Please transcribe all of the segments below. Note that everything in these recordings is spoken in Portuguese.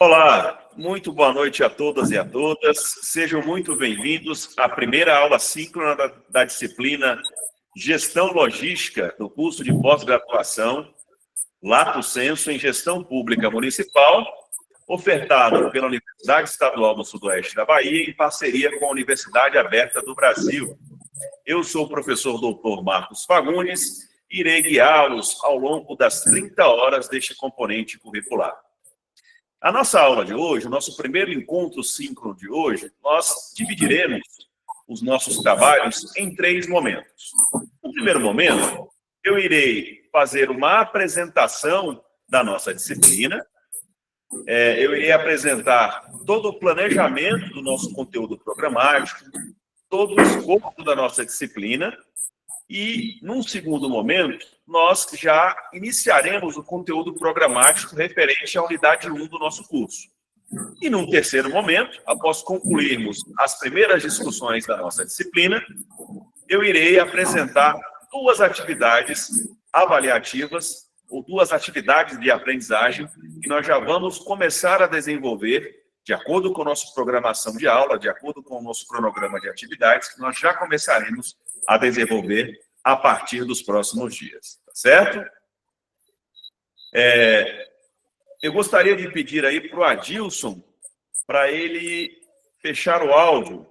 Olá, muito boa noite a todas e a todas. Sejam muito bem-vindos à primeira aula síncrona da disciplina Gestão Logística do curso de pós-graduação Lato Sensu em Gestão Pública Municipal, ofertado pela Universidade Estadual do Sudoeste da Bahia em parceria com a Universidade Aberta do Brasil. Eu sou o professor doutor Marcos Fagundes e irei guiá-los ao longo das 30 horas deste componente curricular. A nossa aula de hoje, o nosso primeiro encontro síncrono de hoje, nós dividiremos os nossos trabalhos em 3 momentos. No primeiro momento, eu irei fazer uma apresentação da nossa disciplina, eu irei apresentar todo o planejamento do nosso conteúdo programático, todo o escopo da nossa disciplina, e, num segundo momento, nós já iniciaremos o conteúdo programático referente à unidade 1 do nosso curso. E, num terceiro momento, após concluirmos as primeiras discussões da nossa disciplina, eu irei apresentar 2 atividades avaliativas, ou 2 atividades de aprendizagem, que nós já vamos começar a desenvolver, de acordo com a nossa programação de aula, de acordo com o nosso cronograma de atividades, que nós já começaremos a desenvolver a partir dos próximos dias, tá certo? Eu gostaria de pedir aí para o Adilson, para ele fechar o áudio.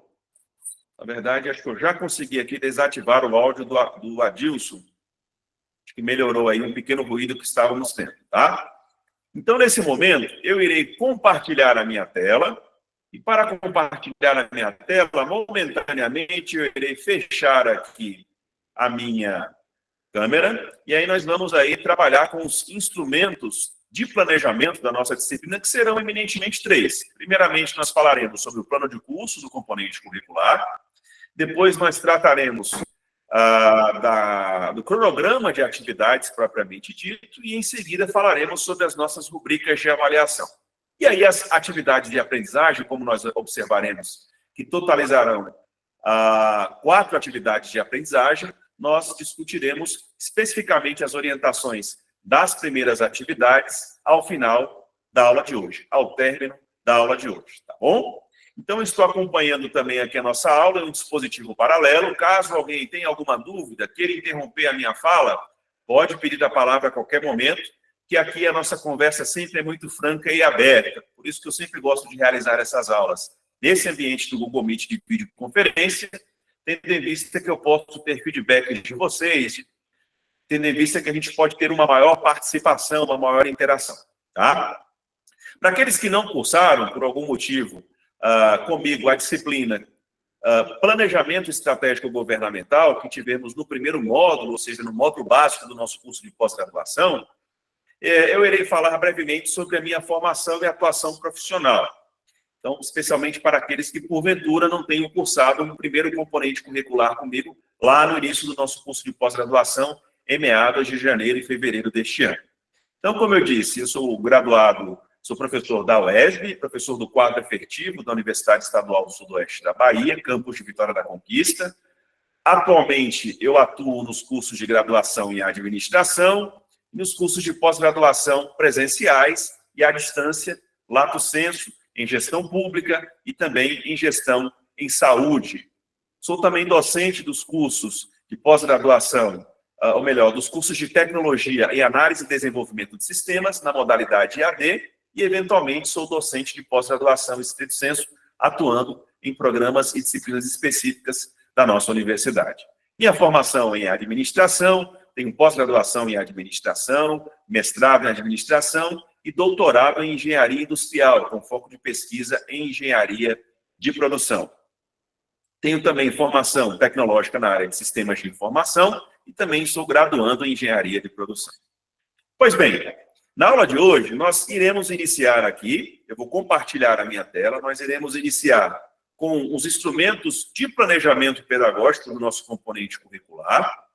Na verdade, acho que eu já consegui aqui desativar o áudio do Adilson. Acho que melhorou aí um pequeno ruído que estávamos tendo, tá? Então, nesse momento, eu irei compartilhar a minha tela. E para compartilhar a minha tela, momentaneamente, eu irei fechar aqui a minha câmera. E aí nós vamos aí trabalhar com os instrumentos de planejamento da nossa disciplina, que serão eminentemente 3. Primeiramente, nós falaremos sobre o plano de cursos, o componente curricular. Depois, nós trataremos do cronograma de atividades propriamente dito. E, em seguida, falaremos sobre as nossas rubricas de avaliação. E aí as atividades de aprendizagem, como nós observaremos, que totalizarão 4 atividades de aprendizagem, nós discutiremos especificamente as orientações das primeiras atividades ao final da aula de hoje, ao término da aula de hoje, tá bom? Então, eu estou acompanhando também aqui a nossa aula, em um dispositivo paralelo. Caso alguém tenha alguma dúvida, queira interromper a minha fala, pode pedir a palavra a qualquer momento, que aqui a nossa conversa sempre é muito franca e aberta. Por isso que eu sempre gosto de realizar essas aulas nesse ambiente do Google Meet de videoconferência, tendo em vista que eu posso ter feedback de vocês, tendo em vista que a gente pode ter uma maior participação, uma maior interação, tá? Para aqueles que não cursaram, por algum motivo, comigo, a disciplina Planejamento Estratégico Governamental, que tivemos no primeiro módulo, ou seja, no módulo básico do nosso curso de pós-graduação, eu irei falar brevemente sobre a minha formação e atuação profissional. Então, especialmente para aqueles que, porventura, não tenham cursado um primeiro componente curricular comigo lá no início do nosso curso de pós-graduação, em meados de janeiro e fevereiro deste ano. Então, como eu disse, eu sou graduado, sou professor da UESB, professor do quadro efetivo da Universidade Estadual do Sudoeste da Bahia, campus de Vitória da Conquista. Atualmente, eu atuo nos cursos de graduação em administração, nos cursos de pós-graduação presenciais e à distância, Lato Sensu, em gestão pública e também em gestão em saúde. Sou também docente dos cursos de pós-graduação, ou melhor, dos cursos de tecnologia em análise e desenvolvimento de sistemas, na modalidade EAD, e, eventualmente, sou docente de pós-graduação em estrito sensu, atuando em programas e disciplinas específicas da nossa universidade. Minha formação em administração, tenho pós-graduação em administração, mestrado em administração e doutorado em engenharia industrial, com foco de pesquisa em engenharia de produção. Tenho também formação tecnológica na área de sistemas de informação e também sou graduando em engenharia de produção. Pois bem, na aula de hoje, nós iremos iniciar aqui, eu vou compartilhar a minha tela, nós iremos iniciar com os instrumentos de planejamento pedagógico do nosso componente curricular.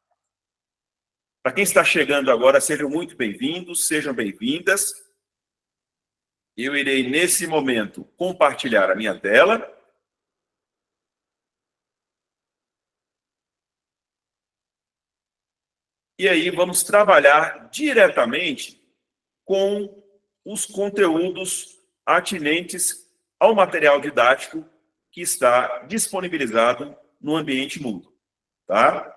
Para quem está chegando agora, sejam muito bem-vindos, sejam bem-vindas. Eu irei, nesse momento, compartilhar a minha tela. E aí vamos trabalhar diretamente com os conteúdos atinentes ao material didático que está disponibilizado no ambiente Moodle, tá?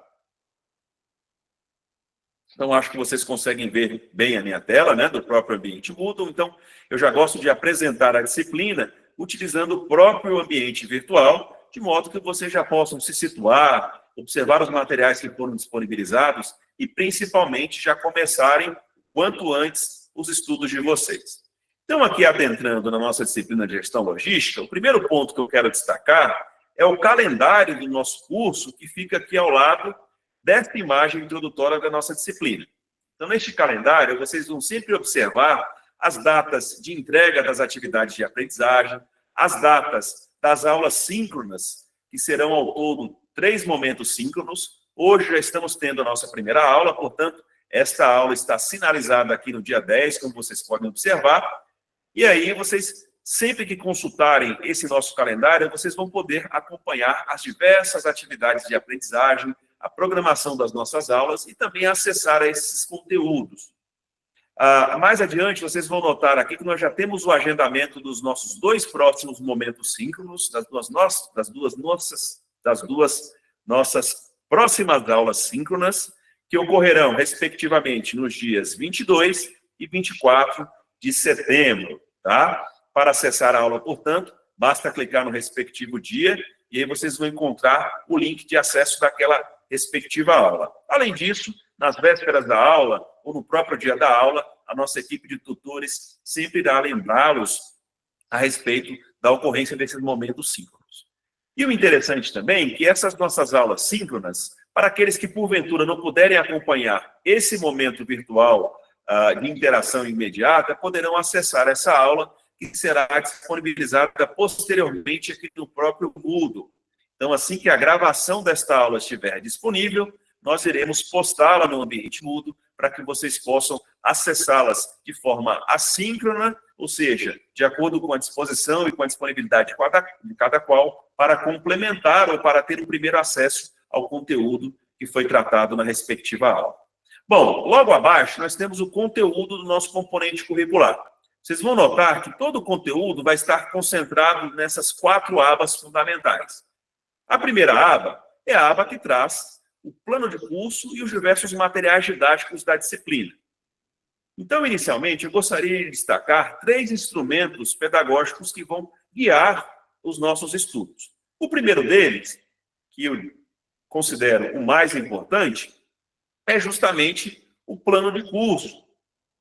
Então, acho que vocês conseguem ver bem a minha tela, né, do próprio ambiente Moodle. Então, eu já gosto de apresentar a disciplina utilizando o próprio ambiente virtual, de modo que vocês já possam se situar, observar os materiais que foram disponibilizados e, principalmente, já começarem, quanto antes, os estudos de vocês. Então, aqui adentrando na nossa disciplina de gestão logística, o primeiro ponto que eu quero destacar é o calendário do nosso curso, que fica aqui ao lado desta imagem introdutória da nossa disciplina. Então, neste calendário, vocês vão sempre observar as datas de entrega das atividades de aprendizagem, as datas das aulas síncronas, que serão ao todo 3 momentos síncronos. Hoje já estamos tendo a nossa primeira aula, portanto, esta aula está sinalizada aqui no dia 10, como vocês podem observar. E aí, vocês, sempre que consultarem esse nosso calendário, vocês vão poder acompanhar as diversas atividades de aprendizagem, a programação das nossas aulas e também acessar esses conteúdos. Mais adiante, vocês vão notar aqui que nós já temos o agendamento dos nossos 2 próximos momentos síncronos, das duas nossas próximas aulas síncronas, que ocorrerão, respectivamente, nos dias 22 e 24 de setembro, tá? Para acessar a aula, portanto, basta clicar no respectivo dia e aí vocês vão encontrar o link de acesso daquela respectiva aula. Além disso, nas vésperas da aula, ou no próprio dia da aula, a nossa equipe de tutores sempre irá lembrá-los a respeito da ocorrência desses momentos síncronos. E o interessante também é que essas nossas aulas síncronas, para aqueles que porventura não puderem acompanhar esse momento virtual de interação imediata, poderão acessar essa aula, que será disponibilizada posteriormente aqui no próprio Moodle. Então, assim que a gravação desta aula estiver disponível, nós iremos postá-la no ambiente Moodle para que vocês possam acessá-las de forma assíncrona, ou seja, de acordo com a disposição e com a disponibilidade de cada qual, para complementar ou para ter o primeiro acesso ao conteúdo que foi tratado na respectiva aula. Bom, logo abaixo nós temos o conteúdo do nosso componente curricular. Vocês vão notar que todo o conteúdo vai estar concentrado nessas 4 abas fundamentais. A primeira aba é a aba que traz o plano de curso e os diversos materiais didáticos da disciplina. Então, inicialmente, eu gostaria de destacar 3 instrumentos pedagógicos que vão guiar os nossos estudos. O primeiro deles, que eu considero o mais importante, é justamente o plano de curso.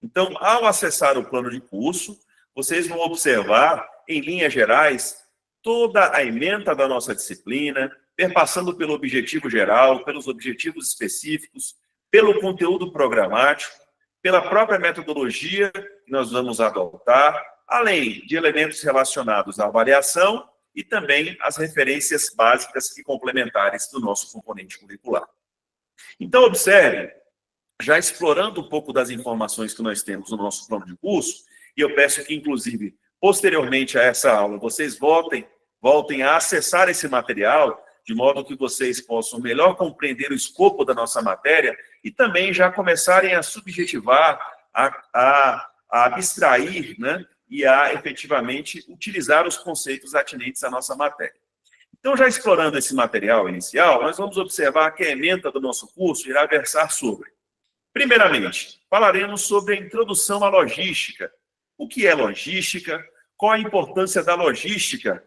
Então, ao acessar o plano de curso, vocês vão observar, em linhas gerais, toda a ementa da nossa disciplina, perpassando pelo objetivo geral, pelos objetivos específicos, pelo conteúdo programático, pela própria metodologia que nós vamos adotar, além de elementos relacionados à avaliação e também as referências básicas e complementares do nosso componente curricular. Então, observe, já explorando um pouco das informações que nós temos no nosso plano de curso, e eu peço que, inclusive, posteriormente a essa aula, vocês voltem a acessar esse material, de modo que vocês possam melhor compreender o escopo da nossa matéria e também já começarem a subjetivar, a abstrair, né, e a efetivamente utilizar os conceitos atinentes à nossa matéria. Então, já explorando esse material inicial, nós vamos observar que a ementa do nosso curso irá versar sobre: primeiramente, falaremos sobre a introdução à logística. O que é logística? Qual a importância da logística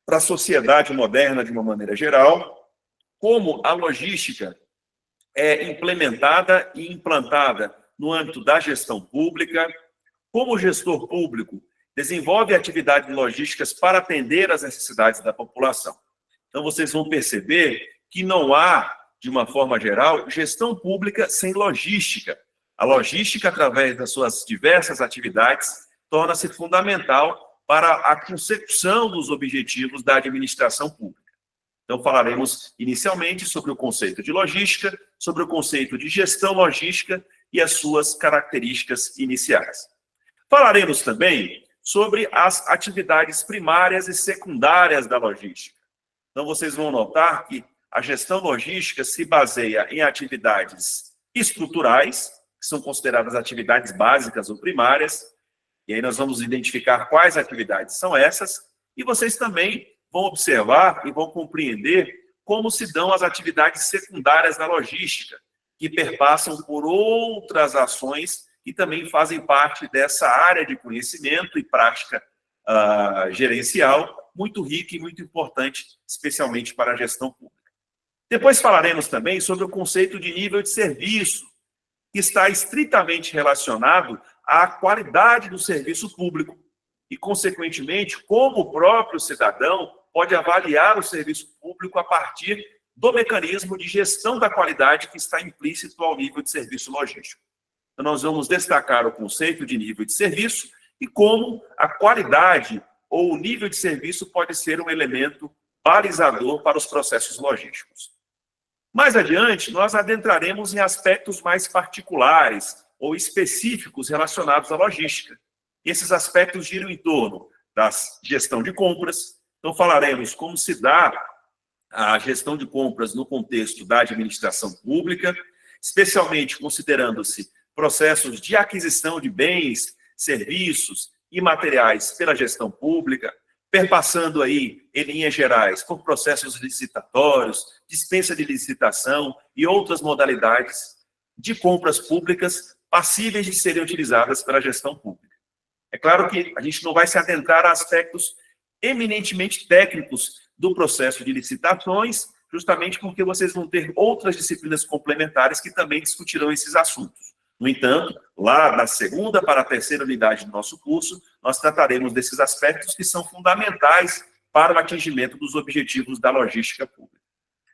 para a sociedade moderna de uma maneira geral? Como a logística é implementada e implantada no âmbito da gestão pública? Como o gestor público desenvolve atividades logísticas para atender às necessidades da população? Então, vocês vão perceber que não há, de uma forma geral, gestão pública sem logística. A logística, através das suas diversas atividades, torna-se fundamental para a consecução dos objetivos da administração pública. Então, falaremos inicialmente sobre o conceito de logística, sobre o conceito de gestão logística e as suas características iniciais. Falaremos também sobre as atividades primárias e secundárias da logística. Então, vocês vão notar que a gestão logística se baseia em atividades estruturais, que são consideradas atividades básicas ou primárias, E aí nós vamos identificar quais atividades são essas, e vocês também vão observar e vão compreender como se dão as atividades secundárias da logística, que perpassam por outras ações que também fazem parte dessa área de conhecimento e prática gerencial, muito rica e muito importante, especialmente para a gestão pública. Depois falaremos também sobre o conceito de nível de serviço, que está estritamente relacionado à qualidade do serviço público e, consequentemente, como o próprio cidadão pode avaliar o serviço público a partir do mecanismo de gestão da qualidade que está implícito ao nível de serviço logístico. Então, nós vamos destacar o conceito de nível de serviço e como a qualidade ou o nível de serviço pode ser um elemento balizador para os processos logísticos. Mais adiante, nós adentraremos em aspectos mais particulares ou específicos relacionados à logística. E esses aspectos giram em torno da gestão de compras. Então, falaremos como se dá a gestão de compras no contexto da administração pública, especialmente considerando-se processos de aquisição de bens, serviços e materiais pela gestão pública, perpassando aí, em linhas gerais, por processos licitatórios, dispensa de licitação e outras modalidades de compras públicas passíveis de serem utilizadas pela gestão pública. É claro que a gente não vai se adentrar a aspectos eminentemente técnicos do processo de licitações, justamente porque vocês vão ter outras disciplinas complementares que também discutirão esses assuntos. No entanto, lá da segunda para a terceira unidade do nosso curso, nós trataremos desses aspectos que são fundamentais para o atingimento dos objetivos da logística pública.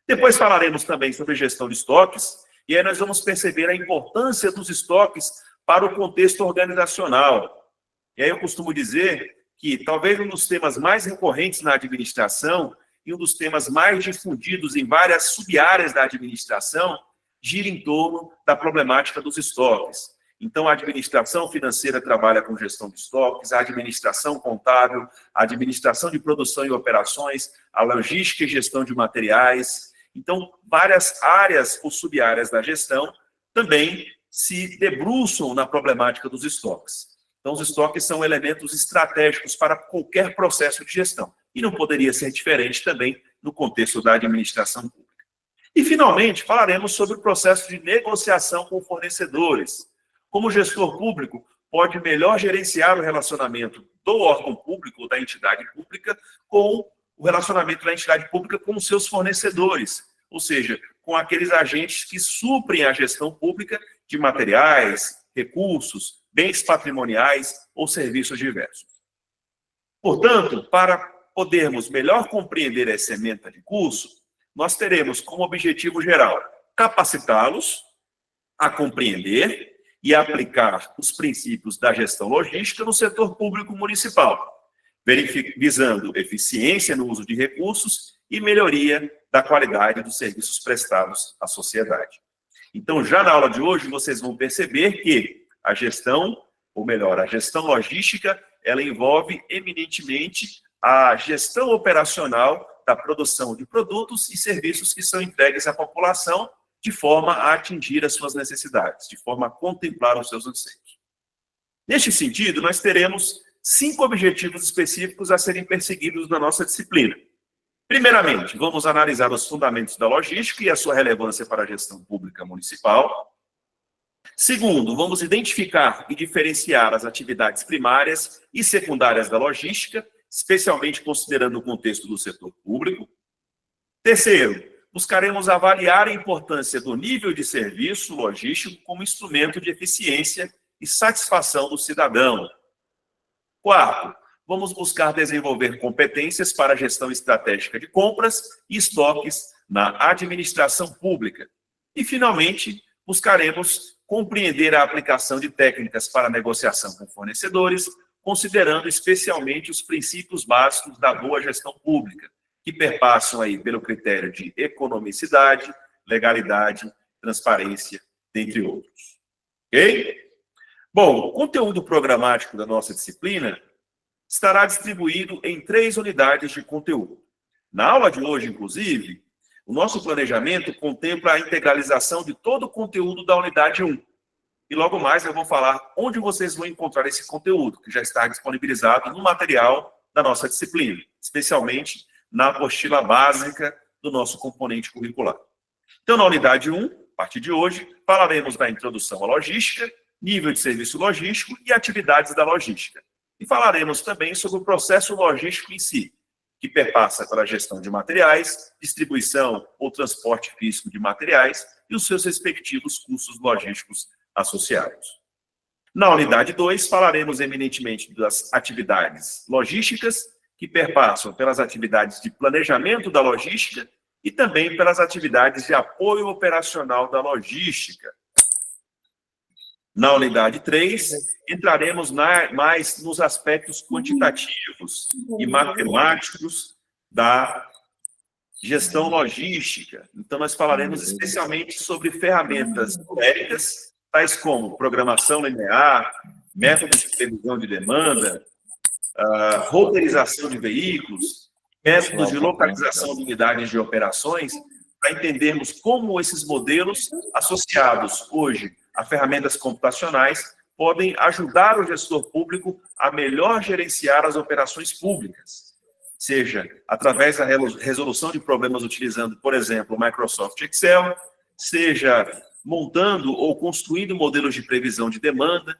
Depois falaremos também sobre gestão de estoques, e aí nós vamos perceber a importância dos estoques para o contexto organizacional. E aí eu costumo dizer que talvez um dos temas mais recorrentes na administração e um dos temas mais difundidos em várias sub-áreas da administração gira em torno da problemática dos estoques. Então, a administração financeira trabalha com gestão de estoques, a administração contábil, a administração de produção e operações, a logística e gestão de materiais. Então, várias áreas ou sub-áreas da gestão também se debruçam na problemática dos estoques. Então, os estoques são elementos estratégicos para qualquer processo de gestão. E não poderia ser diferente também no contexto da administração pública. E, finalmente, falaremos sobre o processo de negociação com fornecedores. Como o gestor público pode melhor gerenciar o relacionamento do órgão público ou da entidade pública com o relacionamento da entidade pública com os seus fornecedores, ou seja, com aqueles agentes que suprem a gestão pública de materiais, recursos, bens patrimoniais ou serviços diversos. Portanto, para podermos melhor compreender essa ementa de curso, nós teremos como objetivo geral capacitá-los a compreender e aplicar os princípios da gestão logística no setor público municipal, visando eficiência no uso de recursos e melhoria da qualidade dos serviços prestados à sociedade. Então, já na aula de hoje, vocês vão perceber que a gestão, ou melhor, a gestão logística, ela envolve eminentemente a gestão operacional da produção de produtos e serviços que são entregues à população de forma a atingir as suas necessidades, de forma a contemplar os seus anseios. Neste sentido, nós teremos 5 objetivos específicos a serem perseguidos na nossa disciplina. Primeiramente, vamos analisar os fundamentos da logística e a sua relevância para a gestão pública municipal. Segundo, vamos identificar e diferenciar as atividades primárias e secundárias da logística, especialmente considerando o contexto do setor público. Terceiro, buscaremos avaliar a importância do nível de serviço logístico como instrumento de eficiência e satisfação do cidadão. Quarto, vamos buscar desenvolver competências para a gestão estratégica de compras e estoques na administração pública. E, finalmente, buscaremos compreender a aplicação de técnicas para negociação com fornecedores, considerando especialmente os princípios básicos da boa gestão pública, que perpassam aí pelo critério de economicidade, legalidade, transparência, dentre outros. Ok? Bom, o conteúdo programático da nossa disciplina estará distribuído em 3 unidades de conteúdo. Na aula de hoje, inclusive, o nosso planejamento contempla a integralização de todo o conteúdo da unidade 1. e logo mais eu vou falar onde vocês vão encontrar esse conteúdo, que já está disponibilizado no material da nossa disciplina, especialmente na apostila básica do nosso componente curricular. Então, na unidade 1, a partir de hoje, falaremos da introdução à logística, nível de serviço logístico e atividades da logística. E falaremos também sobre o processo logístico em si, que perpassa pela gestão de materiais, distribuição ou transporte físico de materiais e os seus respectivos custos logísticos associados. Na unidade 2, falaremos eminentemente das atividades logísticas, que perpassam pelas atividades de planejamento da logística e também pelas atividades de apoio operacional da logística. Na unidade 3, entraremos mais nos aspectos quantitativos e matemáticos da gestão logística. Então, nós falaremos especialmente sobre ferramentas numéricas, tais como programação linear, métodos de previsão de demanda, roteirização de veículos, métodos de localização de unidades de operações, para entendermos como esses modelos, associados hoje a ferramentas computacionais, podem ajudar o gestor público a melhor gerenciar as operações públicas, seja através da resolução de problemas utilizando, por exemplo, o Microsoft Excel, seja montando ou construindo modelos de previsão de demanda,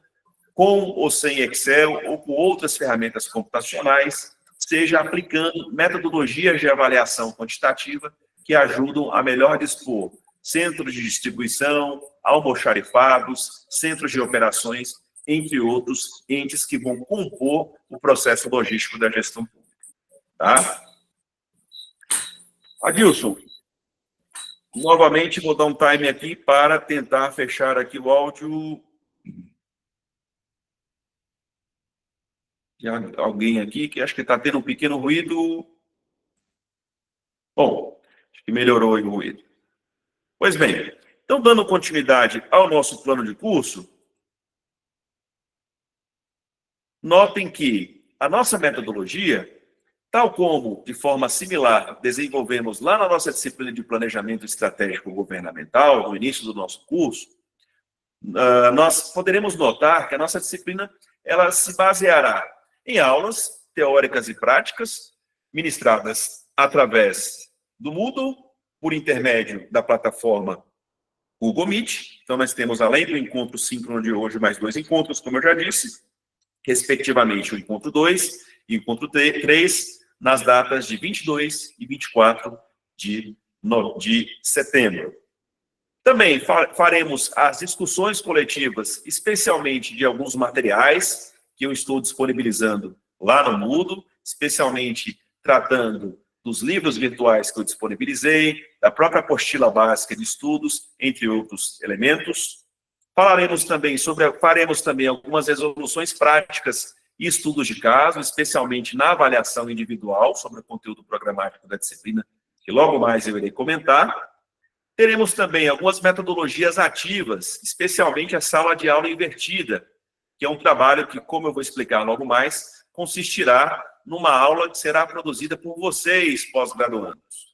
com ou sem Excel, ou com outras ferramentas computacionais, seja aplicando metodologias de avaliação quantitativa que ajudam a melhor dispor centros de distribuição, almoxarifados, centros de operações, entre outros entes que vão compor o processo logístico da gestão pública. Tá? Adilson, novamente vou dar um time aqui para tentar fechar aqui o áudio. Alguém aqui que acho que está tendo um pequeno ruído. Bom, acho que melhorou o ruído. Pois bem, então, dando continuidade ao nosso plano de curso, notem que a nossa metodologia, tal como, de forma similar, desenvolvemos lá na nossa disciplina de planejamento estratégico governamental, no início do nosso curso, nós poderemos notar que a nossa disciplina ela se baseará em aulas teóricas e práticas, ministradas através do Moodle, por intermédio da plataforma Google Meet. Então, nós temos, além do encontro síncrono de hoje, mais 2 encontros, como eu já disse, respectivamente o encontro 2 e o encontro 3, nas datas de 22 e 24 de setembro. Também faremos as discussões coletivas, especialmente de alguns materiais que eu estou disponibilizando lá no Moodle, especialmente tratando dos livros virtuais que eu disponibilizei, da própria apostila básica de estudos, entre outros elementos. Faremos também algumas resoluções práticas e estudos de caso, especialmente na avaliação individual sobre o conteúdo programático da disciplina, que logo mais eu irei comentar. Teremos também algumas metodologias ativas, especialmente a sala de aula invertida, que é um trabalho que, como eu vou explicar logo mais, consistirá numa aula que será produzida por vocês, pós-graduandos.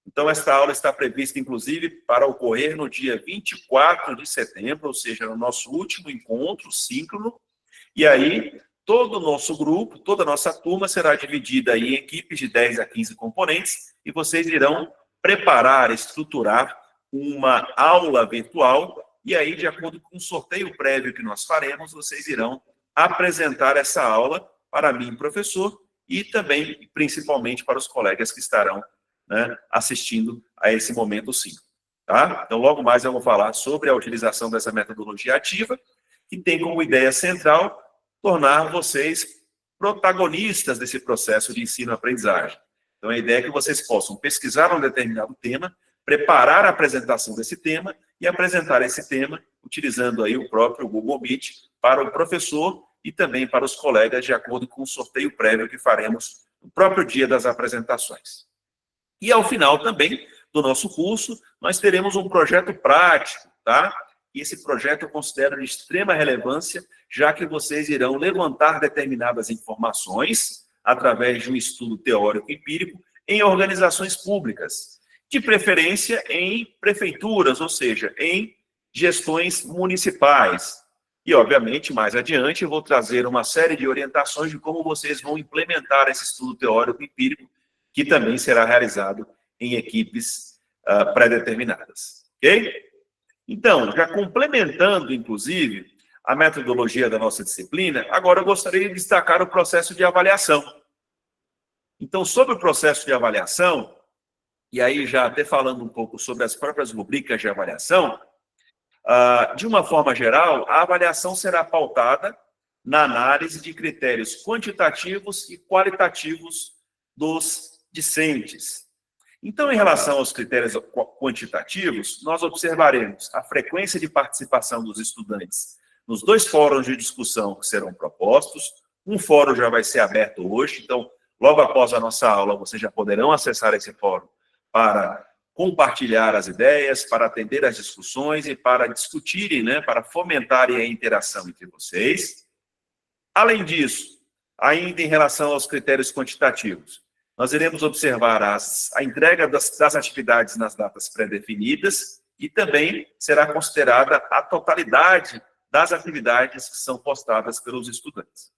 Então, esta aula está prevista, inclusive, para ocorrer no dia 24 de setembro, ou seja, no nosso último encontro síncrono, e aí todo o nosso grupo, toda a nossa turma será dividida aí em equipes de 10 a 15 componentes, e vocês irão preparar, estruturar uma aula virtual, e aí, de acordo com o sorteio prévio que nós faremos, vocês irão apresentar essa aula para mim, professor, e também, principalmente, para os colegas que estarão, né, assistindo a esse momento síncrono. Tá? Então, logo mais eu vou falar sobre a utilização dessa metodologia ativa, que tem como ideia central tornar vocês protagonistas desse processo de ensino-aprendizagem. Então, a ideia é que vocês possam pesquisar um determinado tema, preparar a apresentação desse tema e apresentar esse tema utilizando aí o próprio Google Meet para o professor e também para os colegas, de acordo com o sorteio prévio que faremos no próprio dia das apresentações. E, ao final também do nosso curso, nós teremos um projeto prático, tá? E esse projeto eu considero de extrema relevância, já que vocês irão levantar determinadas informações através de um estudo teórico empírico em organizações públicas, de preferência em prefeituras, ou seja, em gestões municipais, E, obviamente, mais adiante, eu vou trazer uma série de orientações de como vocês vão implementar esse estudo teórico empírico, que também será realizado em equipes pré-determinadas. Ok? Então, já complementando, inclusive, a metodologia da nossa disciplina, agora eu gostaria de destacar o processo de avaliação. Então, sobre o processo de avaliação, e aí já até falando um pouco sobre as próprias rubricas de avaliação, de uma forma geral, a avaliação será pautada na análise de critérios quantitativos e qualitativos dos discentes. Então, em relação aos critérios quantitativos, nós observaremos a frequência de participação dos estudantes nos 2 fóruns de discussão que serão propostos. Um fórum já vai ser aberto hoje, então, logo após a nossa aula, vocês já poderão acessar esse fórum para compartilhar as ideias, para atender às discussões e para discutirem, né, para fomentarem a interação entre vocês. Além disso, ainda em relação aos critérios quantitativos, nós iremos observar a entrega das atividades nas datas pré-definidas e também será considerada a totalidade das atividades que são postadas pelos estudantes.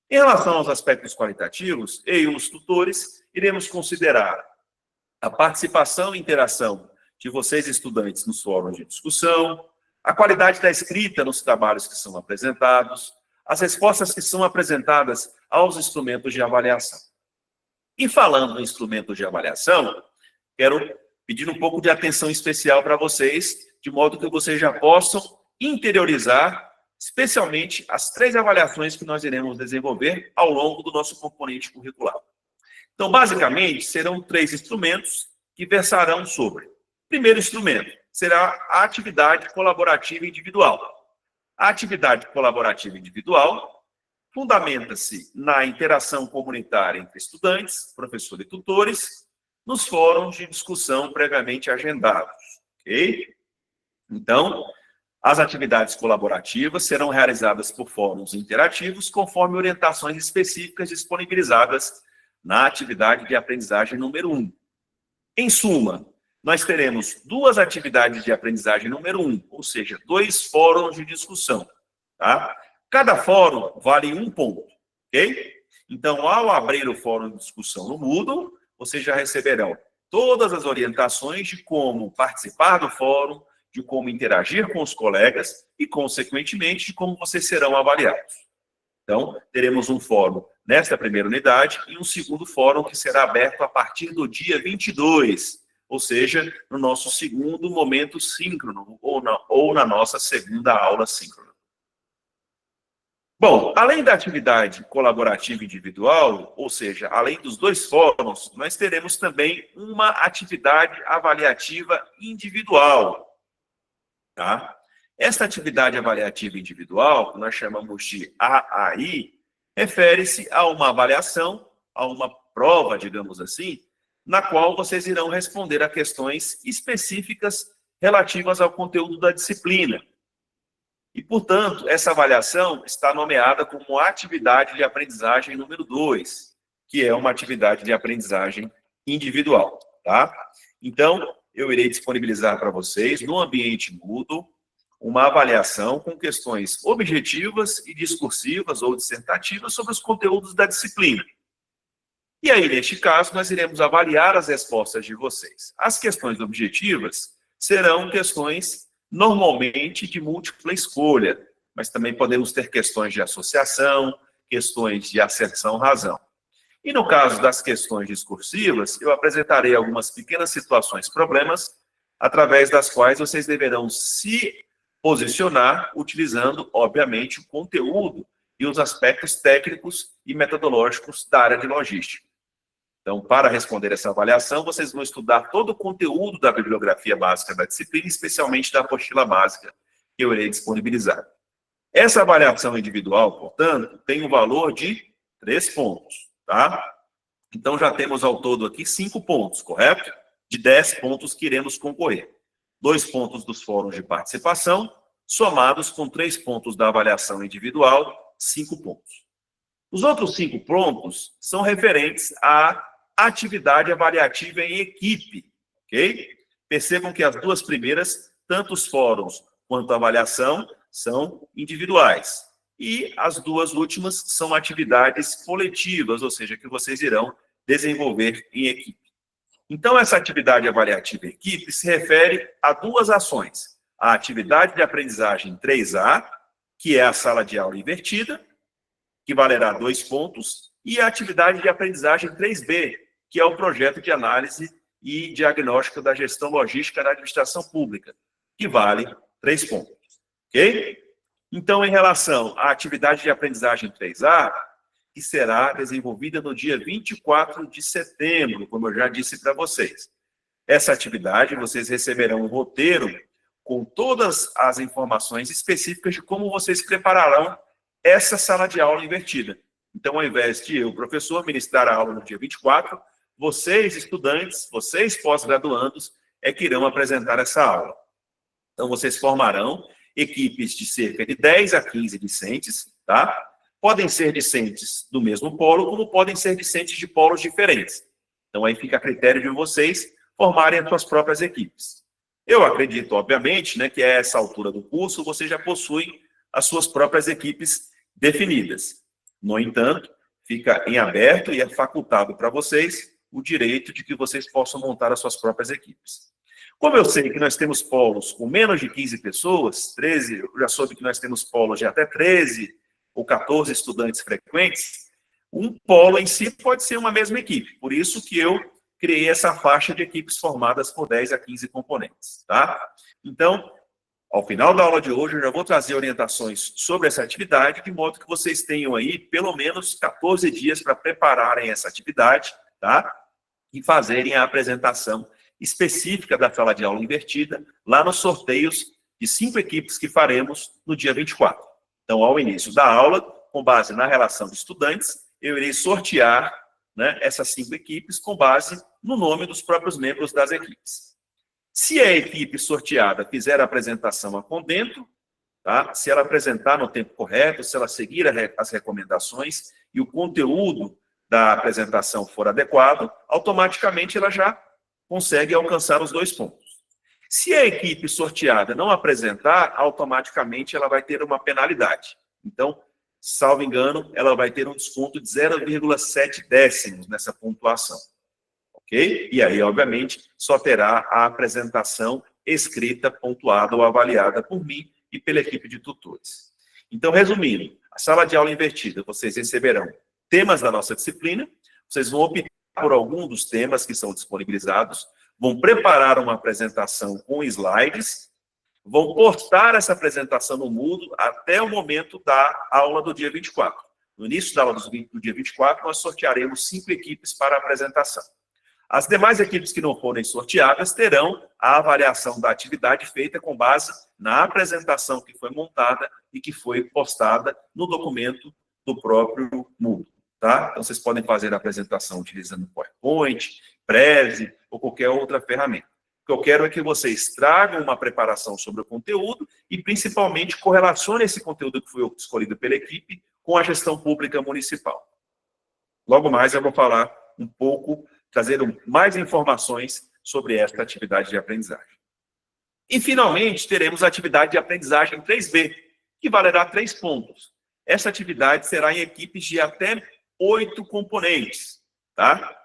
Em relação aos aspectos qualitativos, eu e os tutores iremos considerar a participação e interação de vocês, estudantes, nos fóruns de discussão, a qualidade da escrita nos trabalhos que são apresentados, as respostas que são apresentadas aos instrumentos de avaliação. E falando em instrumentos de avaliação, quero pedir um pouco de atenção especial para vocês, de modo que vocês já possam interiorizar, especialmente, as 3 avaliações que nós iremos desenvolver ao longo do nosso componente curricular. Então, basicamente, serão 3 instrumentos que versarão sobre. Primeiro instrumento será a atividade colaborativa individual. A atividade colaborativa individual fundamenta-se na interação comunitária entre estudantes, professor e tutores, nos fóruns de discussão previamente agendados. Ok? Então, as atividades colaborativas serão realizadas por fóruns interativos, conforme orientações específicas disponibilizadas na atividade de aprendizagem número 1. Em suma, nós teremos 2 atividades de aprendizagem número 1, ou seja, 2 fóruns de discussão. Tá? Cada fórum vale 1 ponto, ok? Então, ao abrir o fórum de discussão no Moodle, vocês já receberão todas as orientações de como participar do fórum, de como interagir com os colegas e, consequentemente, de como vocês serão avaliados. Então, teremos um fórum nesta primeira unidade e um segundo fórum que será aberto a partir do dia 22, ou seja, no nosso segundo momento síncrono, ou na nossa segunda aula síncrona. Bom, além da atividade colaborativa individual, ou seja, além dos 2 fóruns, nós teremos também uma atividade avaliativa individual. Tá? Esta atividade avaliativa individual, que nós chamamos de AAI, refere-se a uma avaliação, a uma prova, digamos assim, na qual vocês irão responder a questões específicas relativas ao conteúdo da disciplina. E, portanto, essa avaliação está nomeada como atividade de aprendizagem número 2, que é uma atividade de aprendizagem individual. Tá? Então, eu irei disponibilizar para vocês, no ambiente Moodle, uma avaliação com questões objetivas e discursivas ou dissertativas sobre os conteúdos da disciplina. E aí, neste caso, nós iremos avaliar as respostas de vocês. As questões objetivas serão questões normalmente de múltipla escolha, mas também podemos ter questões de associação, questões de asserção-razão. E no caso das questões discursivas, eu apresentarei algumas pequenas situações, problemas, através das quais vocês deverão se posicionar, utilizando, obviamente, o conteúdo e os aspectos técnicos e metodológicos da área de logística. Então, para responder essa avaliação, vocês vão estudar todo o conteúdo da bibliografia básica da disciplina, especialmente da apostila básica, que eu irei disponibilizar. Essa avaliação individual, portanto, tem um valor de 3 pontos, tá? Então, já temos ao todo aqui 5 pontos, correto? De 10 pontos que iremos concorrer. 2 pontos dos fóruns de participação, somados com 3 pontos da avaliação individual, 5 pontos. Os outros 5 pontos são referentes à atividade avaliativa em equipe, ok? Percebam que as 2 primeiras, tanto os fóruns quanto a avaliação, são individuais. E as duas últimas são atividades coletivas, ou seja, que vocês irão desenvolver em equipe. Então, essa atividade avaliativa em equipe se refere a duas ações. A atividade de aprendizagem 3A, que é a sala de aula invertida, que valerá 2 pontos, e a atividade de aprendizagem 3B, que é o projeto de análise e diagnóstico da gestão logística da administração pública, que vale 3 pontos. Ok? Então, em relação à atividade de aprendizagem 3A, que será desenvolvida no dia 24 de setembro, como eu já disse para vocês. Essa atividade, vocês receberão um roteiro com todas as informações específicas de como vocês prepararão essa sala de aula invertida. Então, ao invés de eu, professor, ministrar a aula no dia 24, vocês, estudantes, vocês pós-graduandos, é que irão apresentar essa aula. Então, vocês formarão equipes de cerca de 10 a 15 discentes, tá? Podem ser discentes do mesmo polo, como podem ser discentes de polos diferentes. Então, aí fica a critério de vocês formarem as suas próprias equipes. Eu acredito, obviamente, né, que a essa altura do curso, vocês já possuem as suas próprias equipes definidas. No entanto, fica em aberto e é facultado para vocês o direito de que vocês possam montar as suas próprias equipes. Como eu sei que nós temos polos com menos de 15 pessoas, 13, eu já soube que nós temos polos de até 13 ou 14 estudantes frequentes, um polo em si pode ser uma mesma equipe. Por isso que eu criei essa faixa de equipes formadas por 10 a 15 componentes, tá? Então, ao final da aula de hoje, eu já vou trazer orientações sobre essa atividade, de modo que vocês tenham aí pelo menos 14 dias para prepararem essa atividade, tá? E fazerem a apresentação específica da sala de aula invertida, lá nos sorteios de 5 equipes que faremos no dia 24. Então, ao início da aula, com base na relação de estudantes, eu irei sortear, né, essas 5 equipes com base no nome dos próprios membros das equipes. Se a equipe sorteada fizer a apresentação a contento, tá? Se ela apresentar no tempo correto, se ela seguir as recomendações e o conteúdo da apresentação for adequado, automaticamente ela já consegue alcançar os 2 pontos. Se a equipe sorteada não apresentar, automaticamente ela vai ter uma penalidade. Então, salvo engano, ela vai ter um desconto de 0,7 décimos nessa pontuação. Ok? E aí, obviamente, só terá a apresentação escrita, pontuada ou avaliada por mim e pela equipe de tutores. Então, resumindo, a sala de aula invertida, vocês receberão temas da nossa disciplina, vocês vão optar por algum dos temas que são disponibilizados, vão preparar uma apresentação com slides, vão postar essa apresentação no Moodle até o momento da aula do dia 24. No início da aula do dia 24, nós sortearemos 5 equipes para a apresentação. As demais equipes que não forem sorteadas terão a avaliação da atividade feita com base na apresentação que foi montada e que foi postada no documento do próprio Moodle. Tá? Então, vocês podem fazer a apresentação utilizando PowerPoint, Prezi ou qualquer outra ferramenta. O que eu quero é que vocês tragam uma preparação sobre o conteúdo e, principalmente, correlacionem esse conteúdo que foi escolhido pela equipe com a gestão pública municipal. Logo mais, eu vou falar um pouco, trazer mais informações sobre esta atividade de aprendizagem. E, finalmente, teremos a atividade de aprendizagem 3B, que valerá 3 pontos. Essa atividade será em equipes de até 8 componentes, tá?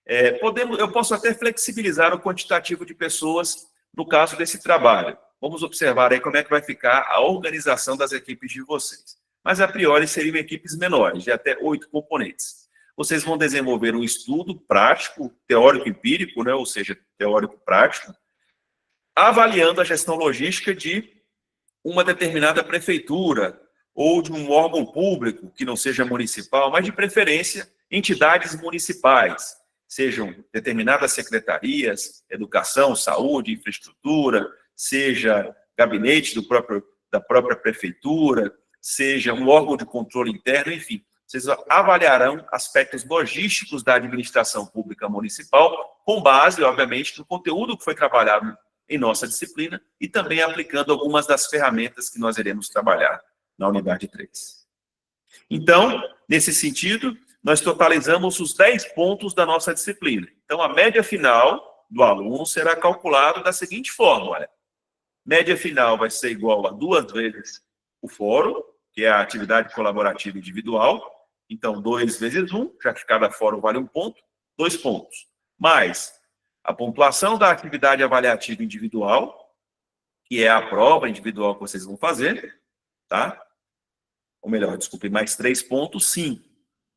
Eu posso até flexibilizar o quantitativo de pessoas no caso desse trabalho. Vamos observar aí como é que vai ficar a organização das equipes de vocês. Mas, a priori, seriam equipes menores, de até 8 componentes. Vocês vão desenvolver um estudo prático, teórico-empírico, né? Ou seja, teórico-prático, avaliando a gestão logística de uma determinada prefeitura, ou de um órgão público, que não seja municipal, mas de preferência entidades municipais, sejam determinadas secretarias, educação, saúde, infraestrutura, seja gabinete da própria prefeitura, seja um órgão de controle interno, enfim. Vocês avaliarão aspectos logísticos da administração pública municipal, com base, obviamente, no conteúdo que foi trabalhado em nossa disciplina e também aplicando algumas das ferramentas que nós iremos trabalhar na unidade 3. Então, nesse sentido, nós totalizamos os 10 pontos da nossa disciplina. Então, a média final do aluno será calculada da seguinte forma, olha. média final vai ser igual a 2 vezes o fórum, que é a atividade colaborativa individual. Então, 2 vezes 1, já que cada fórum vale 1 ponto, 2 pontos. Mais a pontuação da atividade avaliativa individual, que é a prova individual que vocês vão fazer, tá? Ou melhor, desculpe, mais 3 pontos, 5.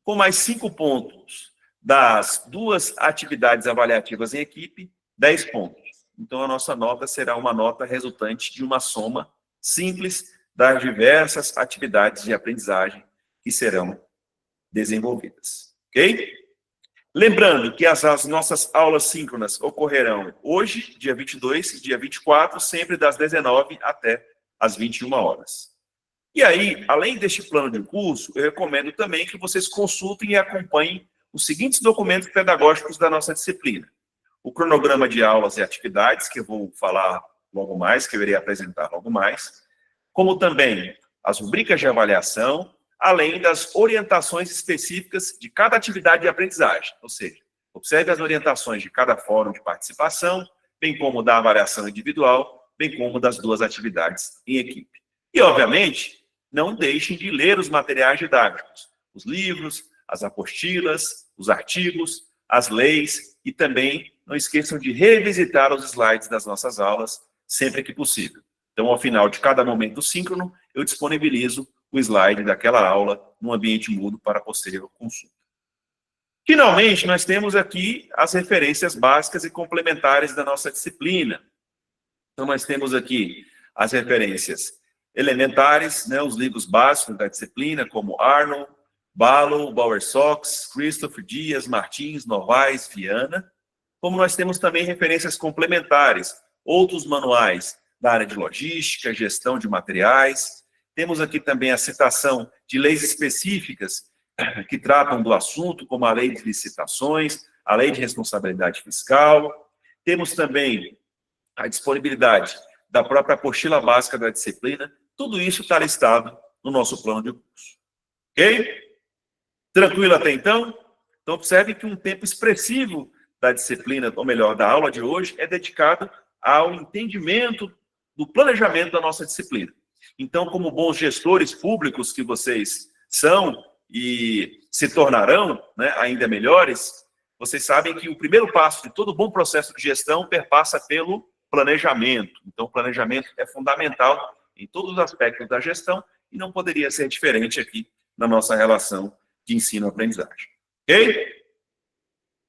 Com mais 5 pontos das 2 atividades avaliativas em equipe, 10 pontos. Então, a nossa nota será uma nota resultante de uma soma simples das diversas atividades de aprendizagem que serão desenvolvidas. Ok? Lembrando que as nossas aulas síncronas ocorrerão hoje, dia 22 e dia 24, sempre das 19 até as 21 horas. E aí, além deste plano de curso, eu recomendo também que vocês consultem e acompanhem os seguintes documentos pedagógicos da nossa disciplina. O cronograma de aulas e atividades, que eu vou falar logo mais, que eu irei apresentar logo mais, como também as rubricas de avaliação, além das orientações específicas de cada atividade de aprendizagem. Ou seja, observe as orientações de cada fórum de participação, bem como da avaliação individual, bem como das 2 atividades em equipe. E, obviamente, não deixem de ler os materiais didáticos, os livros, as apostilas, os artigos, as leis, e também não esqueçam de revisitar os slides das nossas aulas sempre que possível. Então, ao final de cada momento síncrono, eu disponibilizo o slide daquela aula no ambiente mudo para posterior consulta. Finalmente, nós temos aqui as referências básicas e complementares da nossa disciplina. Então, nós temos aqui as referências elementares, né, os livros básicos da disciplina, como Arnold, Ballow, Bowersox, Christopher, Dias, Martins, Novaes, Viana. Como nós temos também referências complementares, outros manuais da área de logística, gestão de materiais. Temos aqui também a citação de leis específicas que tratam do assunto, como a lei de licitações, a lei de responsabilidade fiscal. Temos também a disponibilidade da própria apostila básica da disciplina. Tudo isso está listado no nosso plano de curso. Ok? Tranquilo até então? Então, observe que um tempo expressivo da disciplina, ou melhor, da aula de hoje, é dedicado ao entendimento do planejamento da nossa disciplina. Então, como bons gestores públicos que vocês são e se tornarão, né, ainda melhores, vocês sabem que o primeiro passo de todo bom processo de gestão perpassa pelo planejamento. Então, o planejamento é fundamental em todos os aspectos da gestão e não poderia ser diferente aqui na nossa relação de ensino-aprendizagem. Ok?